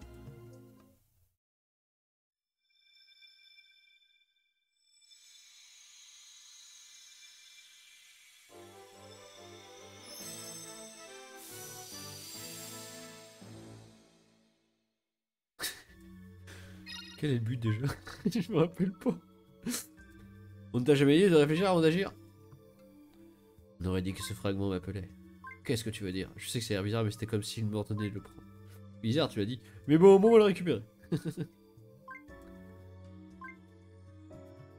Quel est le but déjà? Je me rappelle pas. On ne t'a jamais dit de réfléchir avant d'agir? On aurait dit que ce fragment m'appelait. Qu'est-ce que tu veux dire? Je sais que ça a l'air bizarre, mais c'était comme s'il m'ordonnait de le prendre. Bizarre, tu l'as dit. Mais bon, au moins on va le récupérer.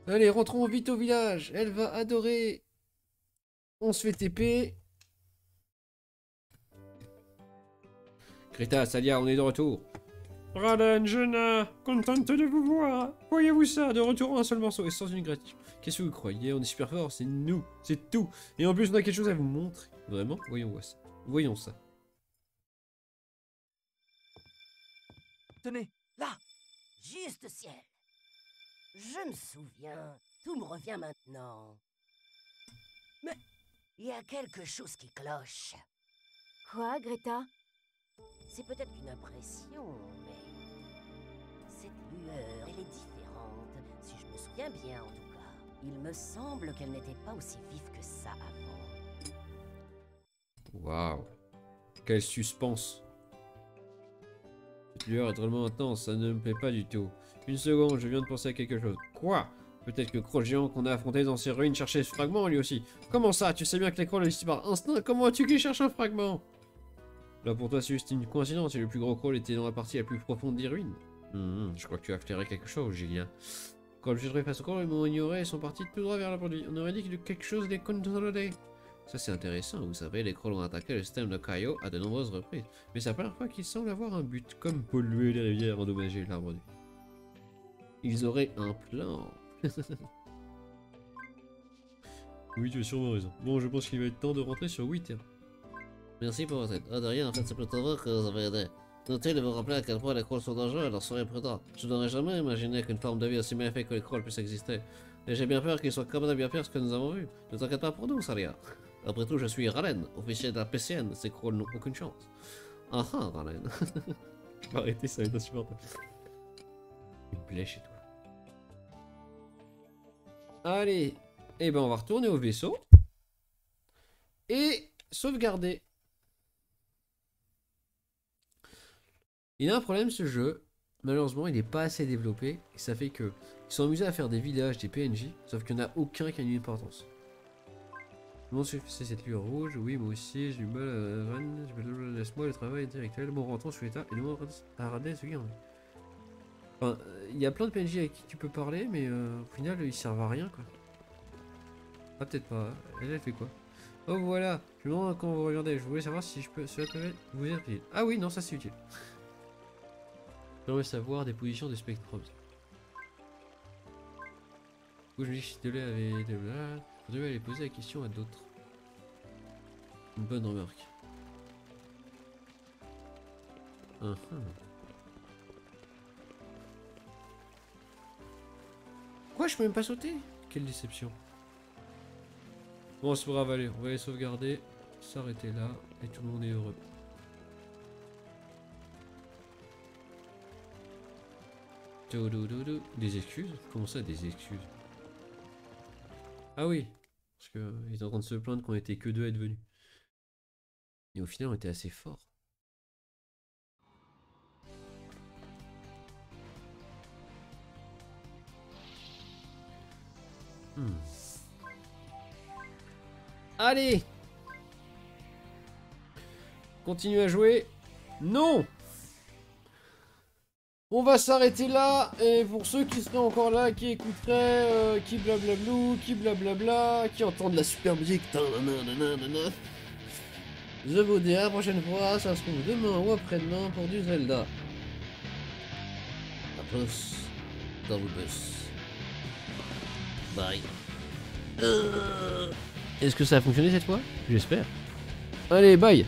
Allez, rentrons vite au village. Elle va adorer. On se fait TP. Greta, Salia, on est de retour. Radan, Jenna, contente de vous voir. Voyez-vous ça, de retour en un seul morceau et sans une gratitude. Qu'est-ce que vous croyez? On est super fort, c'est nous, c'est tout. Et en plus, on a quelque chose à vous montrer. Vraiment? Voyons ça. Voyons ça. Tenez, là. Juste ciel. Je me souviens, tout me revient maintenant. Mais il y a quelque chose qui cloche. Quoi, Greta? C'est peut-être une impression, mais cette lueur, elle est différente, si je me souviens bien en tout cas. Il me semble qu'elle n'était pas aussi vive que ça avant. Waouh. Quel suspense. Cette lueur est drôlement intense, ça ne me plaît pas du tout. Une seconde, je viens de penser à quelque chose. Quoi? Peut-être que le Kroll géant qu'on a affronté dans ces ruines cherchait ce fragment lui aussi. Comment ça? Tu sais bien que les Krolls existent par instinct. Comment as-tu qu'il cherche un fragment? Là pour toi c'est juste une coïncidence et le plus gros Kroll était dans la partie la plus profonde des ruines. Je crois que tu as flairé quelque chose, Julien. Quand le jugerai face au Kroll, ils m'ont ignoré et sont partis tout droit vers la produit. On aurait dit que quelque chose les contrôlait. Ça c'est intéressant, vous savez, les Krolls ont attaqué le système de Kaio à de nombreuses reprises. Mais c'est la première fois qu'ils semblent avoir un but, comme polluer les rivières, endommager l'arbre. Ils auraient un plan. Oui, tu as sûrement raison. Bon, je pense qu'il va être temps de rentrer sur 8. Merci pour votre aide. Ah, de rien, en fait, c'est plutôt vrai que vous avez aidé. Notez de vous rappeler à quel point les Krolls sont dangereux, alors soyez prudents. Je n'aurais jamais imaginé qu'une forme de vie aussi méfiante que les Krolls puisse exister. Et j'ai bien peur qu'ils soient capables de bien pire ce que nous avons vu. Ne t'inquiète pas pour nous, Salia. Après tout, je suis Ralen, officier de la PCN, ces Krolls n'ont aucune chance. Ah ah, Ralen. Je vais arrêter, ça va être insupportable. Une blèche et tout. Allez, et ben on va retourner au vaisseau. Et sauvegarder. Il a un problème ce jeu. Malheureusement, il n'est pas assez développé. Et ça fait que ils sont amusés à faire des villages, des PNJ. Sauf qu'il n'y en a aucun qui a une importance. Comment c'est cette lueur rouge? Oui, moi aussi, j'ai du mal à... Laisse-moi le travail intellectuel. Bon, rentrons sur l'état. Et nous, à Radès, oui, enfin, il y a plein de PNJ avec qui tu peux parler, mais au final, ils servent à rien, quoi. Ah, peut-être pas. Elle fait quoi? Oh, voilà. Je me demande quand vous regardez. Je voulais savoir si je peux... Cela peut vous être utile. Ah oui, non, ça c'est utile. J'aimerais savoir des positions des spectrums. Où je me dis que si Delay avait... Je devais aller poser la question à d'autres. Une bonne remarque. Quoi, je peux même pas sauter? Quelle déception. Bon, c'est pas grave, allez, on va les sauvegarder, s'arrêter là, et tout le monde est heureux. Des excuses? Comment ça, des excuses? Ah oui, parce que ils étaient en train de se plaindre qu'on était que deux à être venus. Et au final, on était assez forts. Allez! Continue à jouer. Non! On va s'arrêter là, et pour ceux qui seraient encore là, qui écouteraient, qui blablablou, qui blablabla, qui entendent la super musique, je vous dis à la prochaine fois, ça se trouve demain ou après-demain pour du Zelda. A plus dans le bus. Bye. Est-ce que ça a fonctionné cette fois? J'espère. Allez, bye!